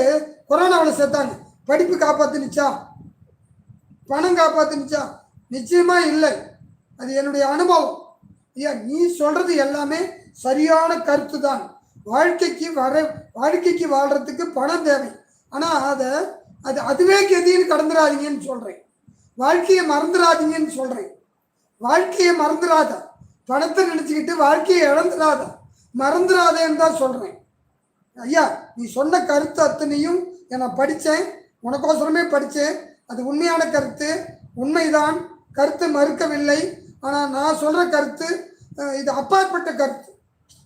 Speaker 1: கொரோனாவில் சேர்த்தாங்க. படிப்பு காப்பாற்றுனுச்சா? பணம் காப்பாற்றுனுச்சா? நிச்சயமா இல்லை. அது என்னுடைய அனுபவம். ஐயா, நீ சொல்றது எல்லாமே சரியான கருத்து தான். வாழ்க்கைக்கு வாழ்றதுக்கு பணம் தேவை. ஆனால் அதுவே கெதின்னு கடந்துடாதீங்கன்னு சொல்றேன். வாழ்க்கையை மறந்துடாதீங்கன்னு சொல்றேன். வாழ்க்கையை மறந்துடாத. பணத்தை நினைச்சுக்கிட்டு வாழ்க்கையை இழந்துடாத, மறந்துடாதேன்னு தான் சொல்றேன். ஐயா, நீ சொன்ன கருத்து அத்தனையும் நான் படித்தேன். உனக்கோசரமே படித்தேன். அது உண்மையான கருத்து, உண்மைதான். கருத்து மறுக்கவில்லை. ஆனால் நான் சொல்கிற கருத்து இது அப்பாற்பட்ட கருத்து.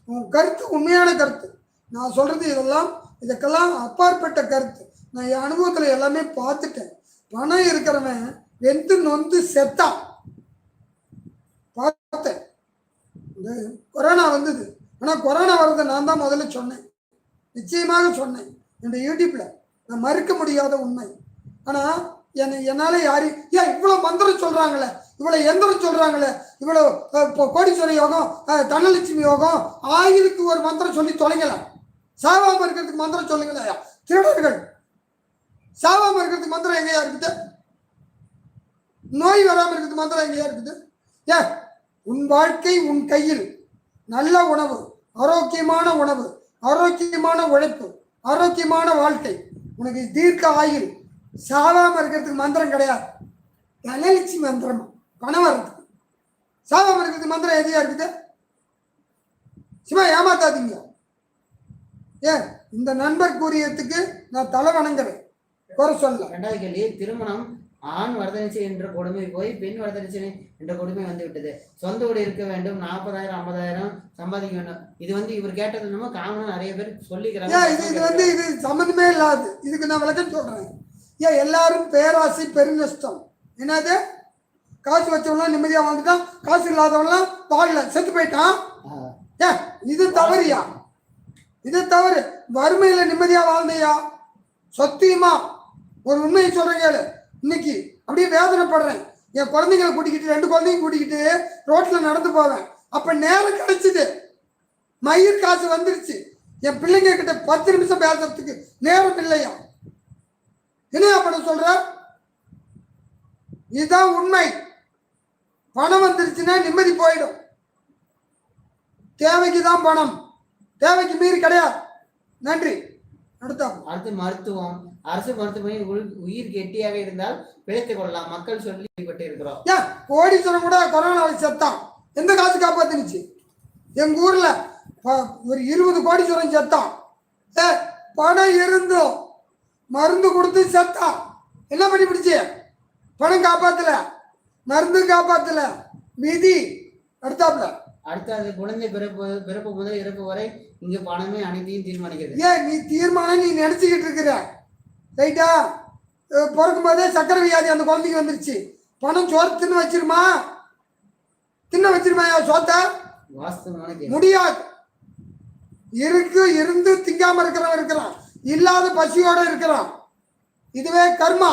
Speaker 1: உன் கருத்து உண்மையான கருத்து. நான் சொல்கிறது இதுக்கெல்லாம் அப்பாற்பட்ட கருத்து. நான் என் அனுபவத்தில் எல்லாமே பார்த்துட்டேன். பணம் இருக்கிறவன் வெந்து நொந்து செத்தான் பார்த்தேன். இந்த கொரோனா வந்தது. ஆனால் கொரோனா வர்றதை நான் தான் முதல்ல சொன்னேன். நிச்சயமாக சொன்னேன் என்னுடைய யூடியூப்ல. நான் மறுக்க முடியாத உண்மை. ஆனால் என்னால் யாரும் இவ்வளோ மந்திரம் சொல்கிறாங்களே, இவ்வளோ எந்திரம் சொல்கிறாங்களே, இவ்வளோ கோடீஸ்வர யோகம், தனலட்சுமி யோகம், ஆயிலுக்கு ஒரு மந்திரம் சொல்லி தொலைங்கலாம். சாவாமல் இருக்கிறதுக்கு மந்திரம் சொல்லுங்களா? திருடர்கள் சாவாமல் இருக்கிறதுக்கு மந்திரம் எங்கேயா இருக்குது? நோய் வராமல் இருக்கிறதுக்கு மந்திரம் எங்கேயா இருக்குது? உன் வாழ்க்கை உன் கையில். நல்ல உணவு, ஆரோக்கியமான உணவு, ஆரோக்கியமான உழைப்பு, ஆரோக்கியமான வாழ்க்கை, உனக்கு தீர்க்க ஆயுள். சாவாமல் இருக்கிறதுக்கு மந்திரம் கிடையாது. தனலட்சுமி மந்திரம். பணம் வர்றதுக்கு. சாவாமல் இருக்கிறதுக்கு மந்திரம் எதையா இருக்குது? சும்மா ஏமாத்தாதீங்க. இந்த நண்பர் கூறியதுக்கு நான் தலை வணங்குறேன். குறை சொல்ல.
Speaker 2: 2வது கேள்வி, திருமணம் ஆண் வரதட்சணை என்ற கொடுமை போய் பெண் வரதட்சணை என்ற கொடுமை வந்து விட்டது. சொந்த வீடு இருக்க வேண்டும், 40,000 50,000 சம்பாதிக்க வேண்டும். இது வந்து இவர் கேட்டது என்னமோ காமனா நிறைய பேர் சொல்லிக்கிறாங்க.
Speaker 1: இது சம்மந்தமே இல்லாது. இதுக்கு நான் விளக்கம் சொல்றேன். எல்லாரும் பேராசை பெருநஷ்டம். என்னது? காசு வச்சவங்களாம் நிம்மதியா வாழ்ந்துட்டான், காசு இல்லாதவங்களாம் வாழல, செத்து போயிட்டான். இது தவறியா? இது தவறு. வறுமையில நிம்மதியா வாழ்ந்தையா? சத்தியமா ஒரு உண்மையை சொல்றேன் கேளு. இன்னைக்கு அப்படியே வேதனைப்படுறேன். என் குழந்தைங்களை கூட்டிக்கிட்டு 2 குழந்தைங்க கூட்டிக்கிட்டு ரோட்ல நடந்து போவேன். அப்ப நேரம் கிடைச்சிது. மயிர் காசு வந்துருச்சு. என் பிள்ளைங்க கிட்ட 10 நிமிஷம் பேசுறதுக்கு நேரம் இல்லையா? என்ன பண்ண சொல்ற? இதுதான் உண்மை. பணம் வந்துருச்சுன்னா நிம்மதி போயிடும். தேவைக்கு தான் பணம், தேவைக்கு மீறி கிடையாது. நன்றி.
Speaker 2: அடுத்து மருத்துவம். அரசு மருத்துவமனை உயிர் கெட்டியாக இருந்தால் பிழைத்துக் கொள்ளலாம், மக்கள் சொல்லிப்பட்டு இருக்கிறோம்.
Speaker 1: ஏன் கோடீஸ்வரன் கூட கொரோனாவில் செத்தான், எந்த காசு காப்பாத்துனுச்சு? எங்க ஊர்ல ஒரு 20 கோடீஸ்வரன் செத்தான். பணம் இருந்தும் மருந்து கொடுத்து செத்தான். என்ன பண்ணி பிடிச்சி? பணம் காப்பாத்தல, மருந்து காப்பாத்தல, விதி.
Speaker 2: அடுத்தது குழந்தை பிறப்பு முதல் இறப்பு வரை இங்க பணமே அனைத்தையும் தீர்மானிக்கிறது.
Speaker 1: ஏன் நீ தீர்மானம் நீ நினைச்சுக்கிட்டு இருக்கிற? ரைட்டா? பிறக்கும் போதே சக்கரை வியாதி அந்த குழந்தைக்கு வந்துருச்சு. பணம் சோறு தின்னு வச்சிருமா? தின்ன வச்சிருமா சோத்த? முடியாது. இருந்து திங்காம இருக்கிறவன் இருக்கிறான், இல்லாத பசியோட இருக்கிறான். இதுவே கர்மா.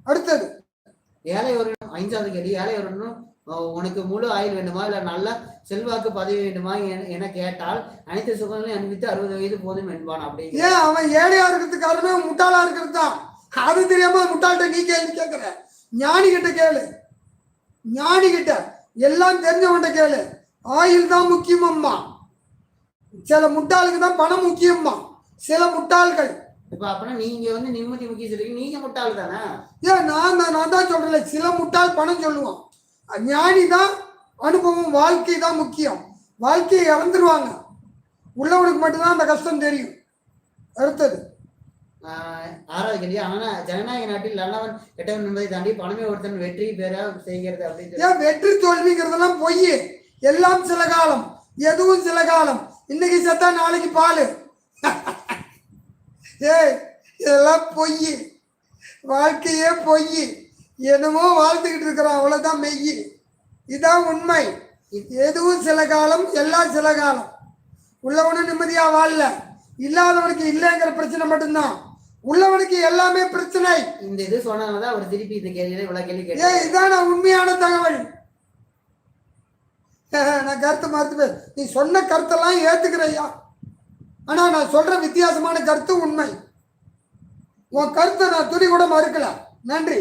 Speaker 1: அடுத்தது
Speaker 2: ஏழை ஒரு 5வது கேள்வி. ஏழை ஒரு உனக்கு முழு ஆயுள் வேண்டுமா இல்ல நல்ல செல்வாக்கு பதவி வேண்டுமா என கேட்டால் அனைத்து சுகங்களையும் அனுபவித்து 60 வயது போதும் என்பான். அப்படி
Speaker 1: ஏன் அவன் ஏழையா இருக்கிறதுக்கு காரணமே முட்டாளா இருக்கிறது தான். அது தெரியாம முட்டாள்கிட்ட நீ கேள்வி கேட்கிற? ஞானி கிட்ட கேளு, ஞானி கிட்ட எல்லாம் தெரிஞ்சவன்கிட்ட கேளு. ஆயுள் தான் முக்கியமம்மா. சில முட்டாளுக்கு தான் பணம் முக்கியம்மா. சில முட்டாள்கள்
Speaker 2: இப்ப அப்படின்னா நீங்க வந்து நிம்மதி முக்கியம் சொல்றீங்க, நீங்க முட்டாள் தானே?
Speaker 1: ஏன் நான் தான் சொல்றேன். சில முட்டாள் பணம் சொல்லுவான், ஞானி தான் அனுபவம், வாழ்க்கை தான் முக்கியம். வாழ்க்கையை இழந்துருவாங்க, உள்ளவனுக்கு மட்டும்தான் அந்த கஷ்டம் தெரியும். அடுத்தது
Speaker 2: 6வது கேள்வி. ஆனா ஜனநாயக நாட்டில் நல்லவன் கெட்டவன் என்பதை தாண்டி பணமே ஒருத்தன் வெற்றி பெற செய்கிறது அப்படின்னு.
Speaker 1: ஏன் வெற்றி தோல்விங்கிறதெல்லாம் பொய். எல்லாம் சில காலம், எதுவும் சில காலம். இன்னைக்கு செத்தா நாளைக்கு பால். இதெல்லாம் பொய், வாழ்க்கையே பொய். என்னமோ வாழ்ந்துக்கிட்டு இருக்கிறோம், அவ்வளவுதான் மெய். இதான் உண்மை. எதுவும் சில காலம், எல்லாம் சில காலம். உள்ளவனும் நிம்மதியா வாழல, இல்லாதவனுக்கு இல்லைங்கிற பிரச்சனை மட்டும்தான். உள்ளவனுக்கு எல்லாமே பிரச்சனை.
Speaker 2: இந்த இது சொன்னதான் அவர் திருப்பி இந்த கேள்வியில இவ்வளவு கேள்வி கேட்டேன்.
Speaker 1: இதான் உண்மையான தகவல். நான் கருத்து மறுத்து, நீ சொன்ன கருத்தெல்லாம் ஏத்துக்கிறையா, ஆனா நான் சொல்ற வித்தியாசமான கருத்து உண்மை. உன் கருத்தை நான் துணி கூட மறுக்கல. நன்றி.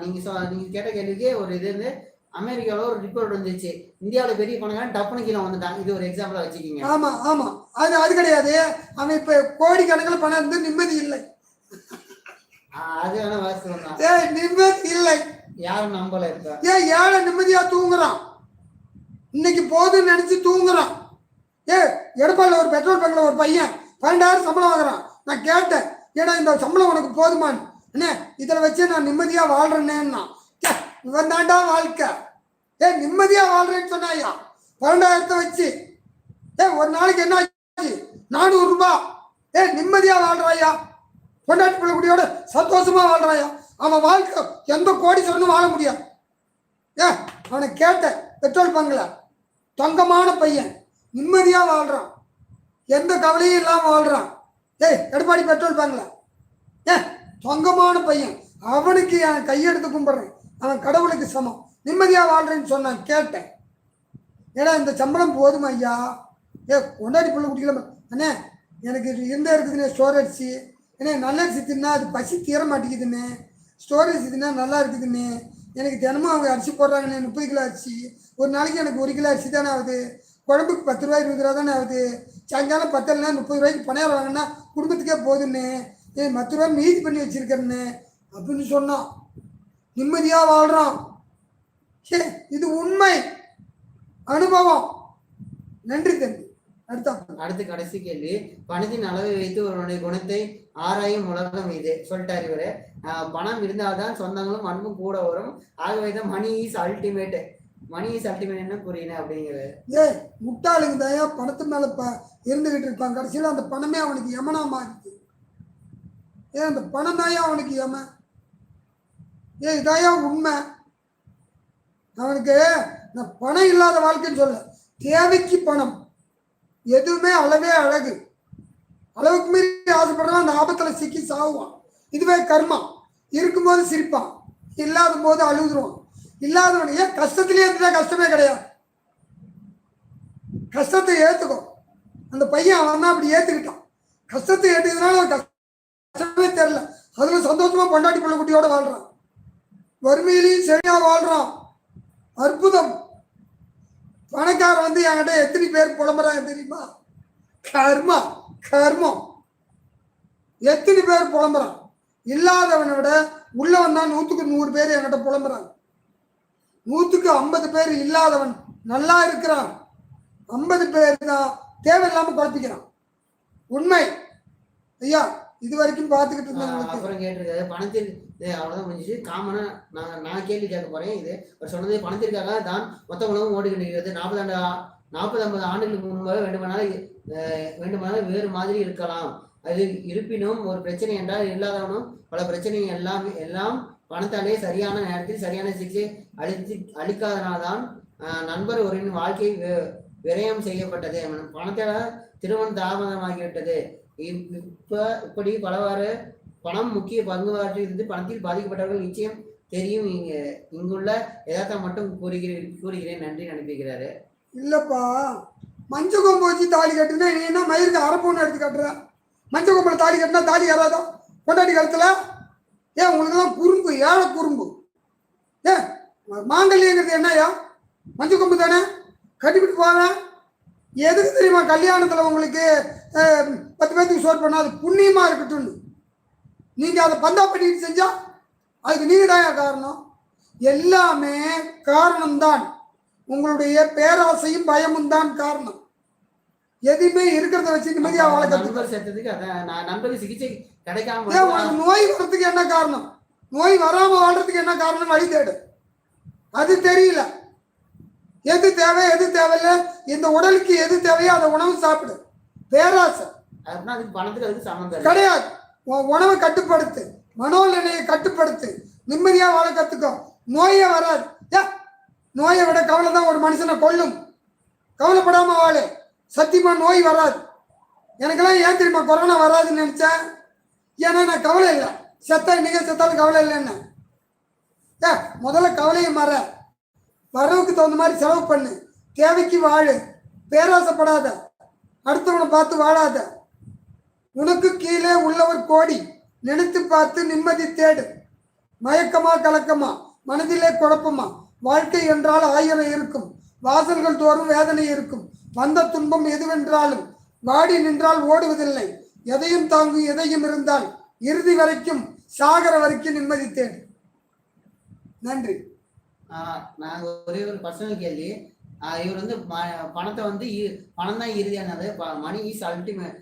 Speaker 2: நீங்க கேட்ட கேள்விக்கே ஒரு இது இருந்து அமெரிக்காவில் ஒரு ரிப்போர்ட் வந்துச்சு, இந்தியாவில் பெரிய பணக்காரன் டப்புனு கீழே வந்துட்டான். இது ஒரு எக்ஸாம்பிளா வச்சுக்கிங்க.
Speaker 1: ஆமா அது கிடையாது. அவன் இப்ப கோடிக்கணக்கில் பணம் இருந்து நிம்மதி இல்லை.
Speaker 2: அது வேணா வாஸ்தவம் தான்.
Speaker 1: நிம்மதி இல்லை,
Speaker 2: யாரும் நம்பல இருக்கா?
Speaker 1: ஏழை நிம்மதியா தூங்குறான், இன்னைக்கு போதுன்னு நினைச்சு தூங்குறான். எடப்பாடியில் ஒரு பெட்ரோல் பங்க்ல ஒரு பையன் 12,000 சம்பளம் வாங்குறான். நான் கேட்டேன், ஏன்னா இந்த சம்பளம் உனக்கு போதுமான்னு. அண்ணே இதில் வச்சு நான் நிம்மதியா வாழ்றேன்னா, இவன் தாண்டா வாழ்க்கை. நிம்மதியா வாழ்றேன்னு சொன்னாயா? 12,000 வச்சு ஒரு நாளைக்கு என்ன ஆச்சு? 400 ரூபாய். நிம்மதியா வாழ்றாயா? பொண்டாட்டி பிள்ளை குடியோட சந்தோஷமா வாழ்றாயா? அவன் வாழ்க்கை எந்த கோடீஸ்வரனும் வாழ முடியாது. அவனை கேட்டேன், பெட்ரோல் பங்க்ல தங்கமான பையன், நிம்மதியா வாழ்றான், எந்த கவலையும் இல்லாம வாழ்றான். எடப்பாடி பெட்ரோல் பங்க்ல தங்கமான பையன். அவனுக்கு என் கையெடுத்து கும்பிடுறேன், அவன் கடவுளுக்கு சமம், நிம்மதியா வாழ்றேன்னு சொன்னான். கேட்டேன், ஏன்னா இந்த சம்பளம் போதும் ஐயா? கொண்டாடி பிள்ளை குடிக்கல. அண்ணே எனக்கு இருந்தே இருக்குதுண்ணே ஸ்டோரேஜ். ஏன்னா நல்ல அரிசி தின்னா அது பசி தீர மாட்டேங்குதுண்ணே, ஸ்டோரேஜ் தின்னா நல்லா இருக்குதுண்ணே. எனக்கு தினமும் அவங்க அரிசி போடுறாங்கண்ணே, 30 கிலோ அரிசி. ஒரு நாளைக்கு எனக்கு 1 கிலோ அரிசி தானே ஆகுது. குழம்புக்கு 10 ரூபாய் 20 ரூபா தானே ஆகுது. சாயங்காலம் 10 இல்லைன்னா 30 ரூபாய்க்கு பணியாரம் வாங்கினா குடும்பத்துக்கே போதுண்ணே. 10 ரூபாய் மீதி பண்ணி வச்சிருக்கேன்னு அப்படின்னு சொன்னான். நிம்மதியா வாழ்றான். இது உண்மை அனுபவம். நன்றி தம்பி.
Speaker 2: அடுத்து கடைசி கேள்வி. பணத்தின் அளவை வைத்து ஒருவனுடைய குணத்தை ஆராயும் உலகம் இது சொல்லிட்டாரு இவரு. பணம் இருந்தால்தான் சொந்தங்களும் அன்பும் கூட வரும். ஆகவே தான் money is ultimate. Money is ultimate என்ன புரியல அப்படிங்கிறது.
Speaker 1: முட்டாளுங்க தாயா பணத்து மேல இருந்துகிட்டு இருப்பான். கடைசியில் அந்த பணமே அவனுக்கு யமனா மாறுது. அந்த பணம் தாயா அவனுக்கு யம. இதாயா உண்மை. அவனுக்கு நான் பணம் இல்லாத வாழ்க்கைன்னு சொல்ல, தேவைக்கு பணம். எதுவுமே அளவே அழகு. அளவுக்கு மீறி ஆசைப்படுறவன் அந்த ஆபத்துல சிக்கி சாவுவான். இதுவே கர்மா. இருக்கும்போது சிரிப்பான், இல்லாத போது அழுதுருவான். இல்லாதவனையே கஷ்டத்திலேயே இருந்துட்டா கஷ்டமே கிடையாது. கஷ்டத்தை ஏத்துக்கும். அந்த பையன் அவன் தான் அப்படி ஏத்துக்கிட்டான். கஷ்டத்தை ஏத்துக்கிறதுனால கஷ்டமே தெரியல. அதுல சந்தோஷமா பொண்டாட்டி பிள்ளை குட்டியோட வாழ்றான். வறுமையிலையும் சரியா வாழ்றான். அற்புதம். பணக்காரன் வந்து என்கிட்ட எத்தனை பேர் புலம்புறாங்க தெரியுமா? கர்மா கர்மம். எத்தனை பேர் புலம்புறான்? இல்லாதவனை விட உள்ளவன் தான் 100க்கு 100 பேர் என்கிட்ட புலம்புறாங்க. 100க்கு 50 பேர் இல்லாதவன் நல்லா இருக்கிறான், 50 பேர் தான் தேவையில்லாம குழப்பிக்கிறான். உண்மை ஐயா, இது வரைக்கும் பார்த்துக்கிட்டு இருந்தேன்.
Speaker 2: அப்புறம் கேட்டிருக்காரு பணத்தில் அவ்வளோதான் முடிஞ்சிச்சு. காமனா நான் கேள்வி கேட்க போறேன். இது அவர் சொன்னது பணத்திற்காக தான் மொத்த உலகம் ஓடிக்கொண்டிருக்கிறது. 40-50 ஆண்டுகளுக்கு முன்பாக வேண்டுமானால் வேறு மாதிரி இருக்கலாம். அது இருப்பினும் ஒரு பிரச்சனை என்றால் இல்லாதவனும் பல பிரச்சனை எல்லாம் பணத்தாலே சரியான நேரத்தில் சரியான சிகிச்சை அளிக்காதனால்தான் நண்பர் ஒருவரின் வாழ்க்கை விரயம் செய்யப்பட்டது. பணத்தால திருமணம் தாமதமாகிவிட்டது. இப்படி பலவாறு பணம் முக்கிய பங்குவாற்றி இருந்து பணத்தில் பாதிக்கப்பட்டவர்கள் நிச்சயம் தெரியும். இங்குள்ள யதார்த்தம் மட்டும் கூறுகிறேன். நன்றி அனுப்பிக்கிறாரு.
Speaker 1: இல்லப்பா, மஞ்ச கொம்பு வச்சு தாலி கட்டுனா நீ என்ன மயிருக்கு அரப்பொண்ணு எடுத்து கட்டுற? மஞ்ச கொம்புல தாலி கட்டினா தாலி ஏறாதோ கொண்டாடி கழுத்துல? ஏன் உங்களுக்குலாம் குறும்பு, ஏழை குறும்பு. ஏன் மாங்கல்யங்கிறது என்னையா? மஞ்ச கொம்பு தானே, கட்டிவிட்டு போவேன். எதுக்கு தெரியுமா? கல்யாணத்தில் உங்களுக்கு 10 பேருக்கு சோறு பண்ணால் அது புண்ணியமாக இருக்கட்டும்னு நீங்கள் அதை பந்தா பண்ணிட்டு செஞ்சா அதுக்கு நீங்கள் தான் காரணம். எல்லாமே காரணம்தான். உங்களுடைய பேராசையும் பயமும் தான் காரணம். எதுவுமே இருக்கிறத வச்சு நிம்மதியாக வாழ
Speaker 2: கற்றுக்கிறதுக்கு சிகிச்சை கிடைக்காம
Speaker 1: நோய் வர்றதுக்கு என்ன காரணம்? நோய் வராமல் வாழ்றதுக்கு என்ன காரணம்? வழி தேடு. அது தெரியல. எது தேவை எது தேவையில்லை, இந்த உடலுக்கு எது தேவையோ அதை உணவு சாப்பிடு. பேராசை கிடையாது. உணவை கட்டுப்படுத்து, மனோநிலையை கட்டுப்படுத்து, நிம்மதியாக வாழ கற்றுக்கோ. நோயே வராது. நோயை விட கவலை தான் ஒரு மனுஷனை கொல்லும். கவலைப்படாம வாழு, சத்தியமா நோய் வராது. எனக்கெல்லாம் ஏன் தெரியுமா கொரோனா வராதுன்னு நினைச்சேன்? ஏன்னா நான் கவலை இல்லை. செத்தா இன்னைக்கு செத்தாலும் கவலை இல்லைன்னு. முதல்ல கவலையை மற, வரவுக்கு தகுந்த மாதிரி செலவு பண்ணு, தேவைக்கு வாழு, பேராசைப்படாத, அடுத்தவனை பார்த்து வாழாத. உனக்கு கீழே உள்ளவர் கோடி, நினைத்து பார்த்து நிம்மதி தேடு. மயக்கமா கலக்கமா, மனதிலே குழப்பமா, வாழ்க்கை என்றால் 1000 இருக்கும், வாசல்கள் தோறும் வேதனை இருக்கும். வந்த துன்பம் எதுவென்றாலும் வாடி நின்றால் ஓடுவதில்லை. எதையும் தாங்கும் எதையும் இருந்தால் இறுதி வரைக்கும் சாகர வரைக்கும் நிம்மதி தேடு. நன்றி.
Speaker 2: நாங்க ஒரே ஒரு பர்சனல் கேள்வி. இவர் வந்து பணத்தை வந்து பணம் தான் இறுதியானது, மணி இஸ் அன்லிமிட்டட்.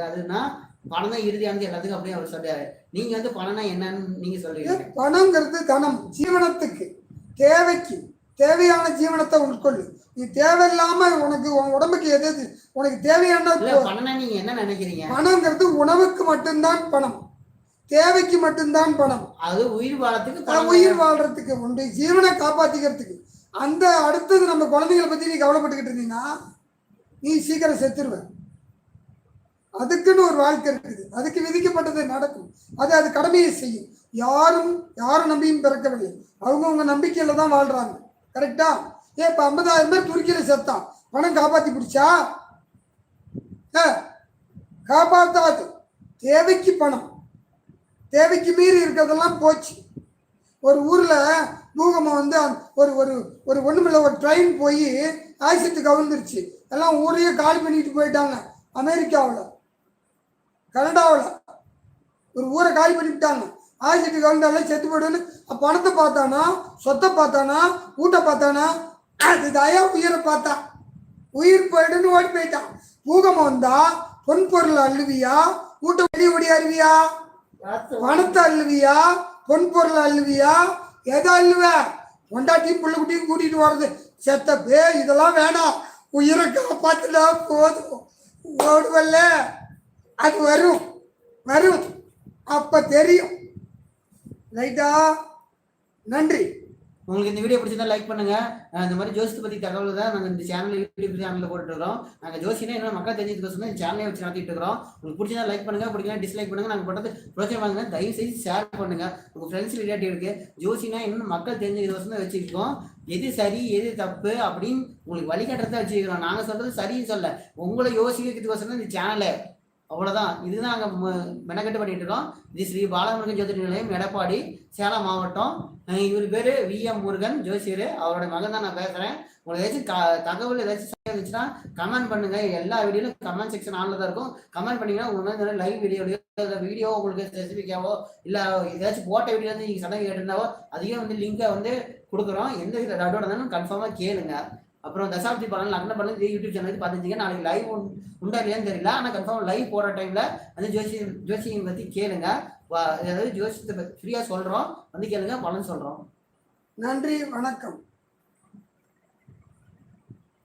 Speaker 2: அதுனா பணம் தான் இறுதியானது எல்லாத்துக்கும் அப்படியே அவர் சொல்றாரு. நீங்க வந்து பணம்னா என்னன்னு நீங்க சொல்றீங்க?
Speaker 1: பணங்கிறது தனம், ஜீவனத்துக்கு தேவைக்கு தேவையான ஜீவனத்தை உட்கொள்ளு. நீ தேவையில்லாம உனக்கு உடம்புக்கு எது உனக்கு தேவையான
Speaker 2: பணம்னா நீங்க என்ன நினைக்கிறீங்க?
Speaker 1: பணங்கிறது உணவுக்கு மட்டும்தான் பணம், தேவைக்கு மட்டும்தான் பணம்.
Speaker 2: அது உயிர் வாழறதுக்கு,
Speaker 1: உயிர் வாழ்றதுக்கு, உன்னுடைய ஜீவனை காப்பாத்திக்கிறதுக்கு. அந்த அடுத்தது நம்ம குழந்தைகளை பத்தி நீ கவலைப்பட்டுக்கிட்டு இருந்தீங்கன்னா நீ சீக்கிரம் செத்துருவ. அதுக்குன்னு ஒரு வாழ்க்கை இருக்குது, அதுக்கு விதிக்கப்பட்டது நடக்கும். அது கடமையை செய்யும். யாரும் நம்பியும் பிறக்கவில்லை, அவங்கவுங்க நம்பிக்கையில தான் வாழ்றாங்க. கரெக்டா? இப்ப 50,000 பேர் துருக்கியில செத்தான், பணம் காப்பாத்தி பிடிச்சா? காப்பாத்தாது. தேவைக்கு பணம், தேவைக்கு மீறி இருக்கிறதெல்லாம் போச்சு. ஒரு ஊர்ல பூகம்பம் வந்து ஒரு ஒரு ஒரு ஒண்ணுமில்ல, ஒரு ட்ரெயின் போய் ஆக்சிடென்ட் கவிழ்ந்துருச்சு. எல்லாம் ஊரையே காலி பண்ணிட்டு போயிட்டாங்க. அமெரிக்காவில், கனடாவில் ஒரு ஊரை காலி பண்ணிவிட்டாங்க. ஆக்சிடென்ட் கவிழ்ந்தாலும் செத்து போயிடுன்னு. பணத்தை பார்த்தானா, சொத்தை பார்த்தானா, வீட்டை பார்த்தானா? அது தயா உயிரை பார்த்தா. உயிர் போயிடுன்னு ஓடி போயிட்டான். பூகம்பம் வந்தா பொன் பொருள் அள்ளுவியா, வீட்டை வெளியே ஓடி அருவியா? பணத்தை அள்ளுவியா, பொன் பொருள் அள்ளுவியா? எதை அள்ளுவ? பொண்டாட்டியும் பிள்ளை குட்டியும் கூட்டிட்டு வர்றது. செத்த பே இதெல்லாம் வேணாம், உயிரை காப்பாத்துனா போதும். ஓடுவல்ல, அது வரும் வரும், அப்ப தெரியும். ரைட்டா? நன்றி.
Speaker 2: உங்களுக்கு இந்த வீடியோ பிடிச்சிருந்தா லைக் பண்ணுங்க. இந்த மாதிரி ஜோசியத்தை பத்தி தகவல் தான் நாங்கள் இந்த சேனல், யூடியூப் சேனலில் போட்டுட்டு இருக்கிறோம். நாங்கள் ஜோசினா என்ன மக்கள் தெரிஞ்சதுக்கோசம் இந்த சேனலே வச்சு நடத்திட்டு இருக்கிறோம். உங்களுக்கு பிடிச்சதா லைக் பண்ணுங்க, பிடிக்கலாம் டிஸ்லைக் பண்ணுங்க. நாங்கள் போட்டது பிரோஜனம் வாங்க, தயவு செய்து ஷேர் பண்ணுங்க உங்க ஃப்ரெண்ட்ஸ் ரிலேட்டிவ்க்கு. ஜோசினா என்ன மக்கள் தெரிஞ்சதுக்கோசம் தான் வச்சுருக்கோம். எது சரி எது தப்பு அப்படின்னு உங்களுக்கு வழிகாட்டுறதா வச்சுக்கிறோம். நாங்கள் சொல்றது சரின்னு சொல்ல, உங்களை யோசிக்கிறதுக்கோசம் தான் இந்த சேனலை. அவ்வளோதான். இதுதான் நாங்கள் மெனக்கெட்டு பண்ணிட்டு இருக்கோம். இது ஸ்ரீ பாலமுருகன் ஜோதிட நிலையம், எடப்பாடி, சேலம் மாவட்டம். இவர் பேர் விஎம் முருகன் ஜோசியர். அவரோட மகன் தான் நான் பேசுகிறேன். உங்களுக்கு ஏதாச்சும் தகவல் ஏதாச்சும் இருந்துச்சுன்னா கமெண்ட் பண்ணுங்க. எல்லா வீடியோலும் கமெண்ட் செக்ஷன் ஆனில் தான் இருக்கும். கமெண்ட் பண்ணீங்கன்னா உங்களுக்கு லைவ் வீடியோலையோ வீடியோ உங்களுக்கு ஸ்பெசிஃபிக்காவோ இல்லை ஏதாச்சும் போட்ட வீடியோ வந்து நீங்கள் சடங்கு கேட்டிருந்தாவோ அதையும் வந்து லிங்கை வந்து கொடுக்குறோம். எந்த வித டவுட் இருந்தாலும் கன்ஃபார்மாக கேளுங்க. அப்புறம் தசாப்தி பலன் லக்ன பலன் யூடியூப் சேனலுக்கு பார்த்துச்சிங்க. நாளைக்கு லைவ் உண்டா இல்லையான்னு தெரியல. ஆனால் கன்ஃபார்ம் லைவ் போகிற டைமில் வந்து ஜோசியம் பற்றி கேளுங்க. அதாவது ஜோசியத்தை ஃப்ரீயாக சொல்கிறோம், வந்து கேளுங்க, பலன் சொல்கிறோம்.
Speaker 1: நன்றி, வணக்கம்.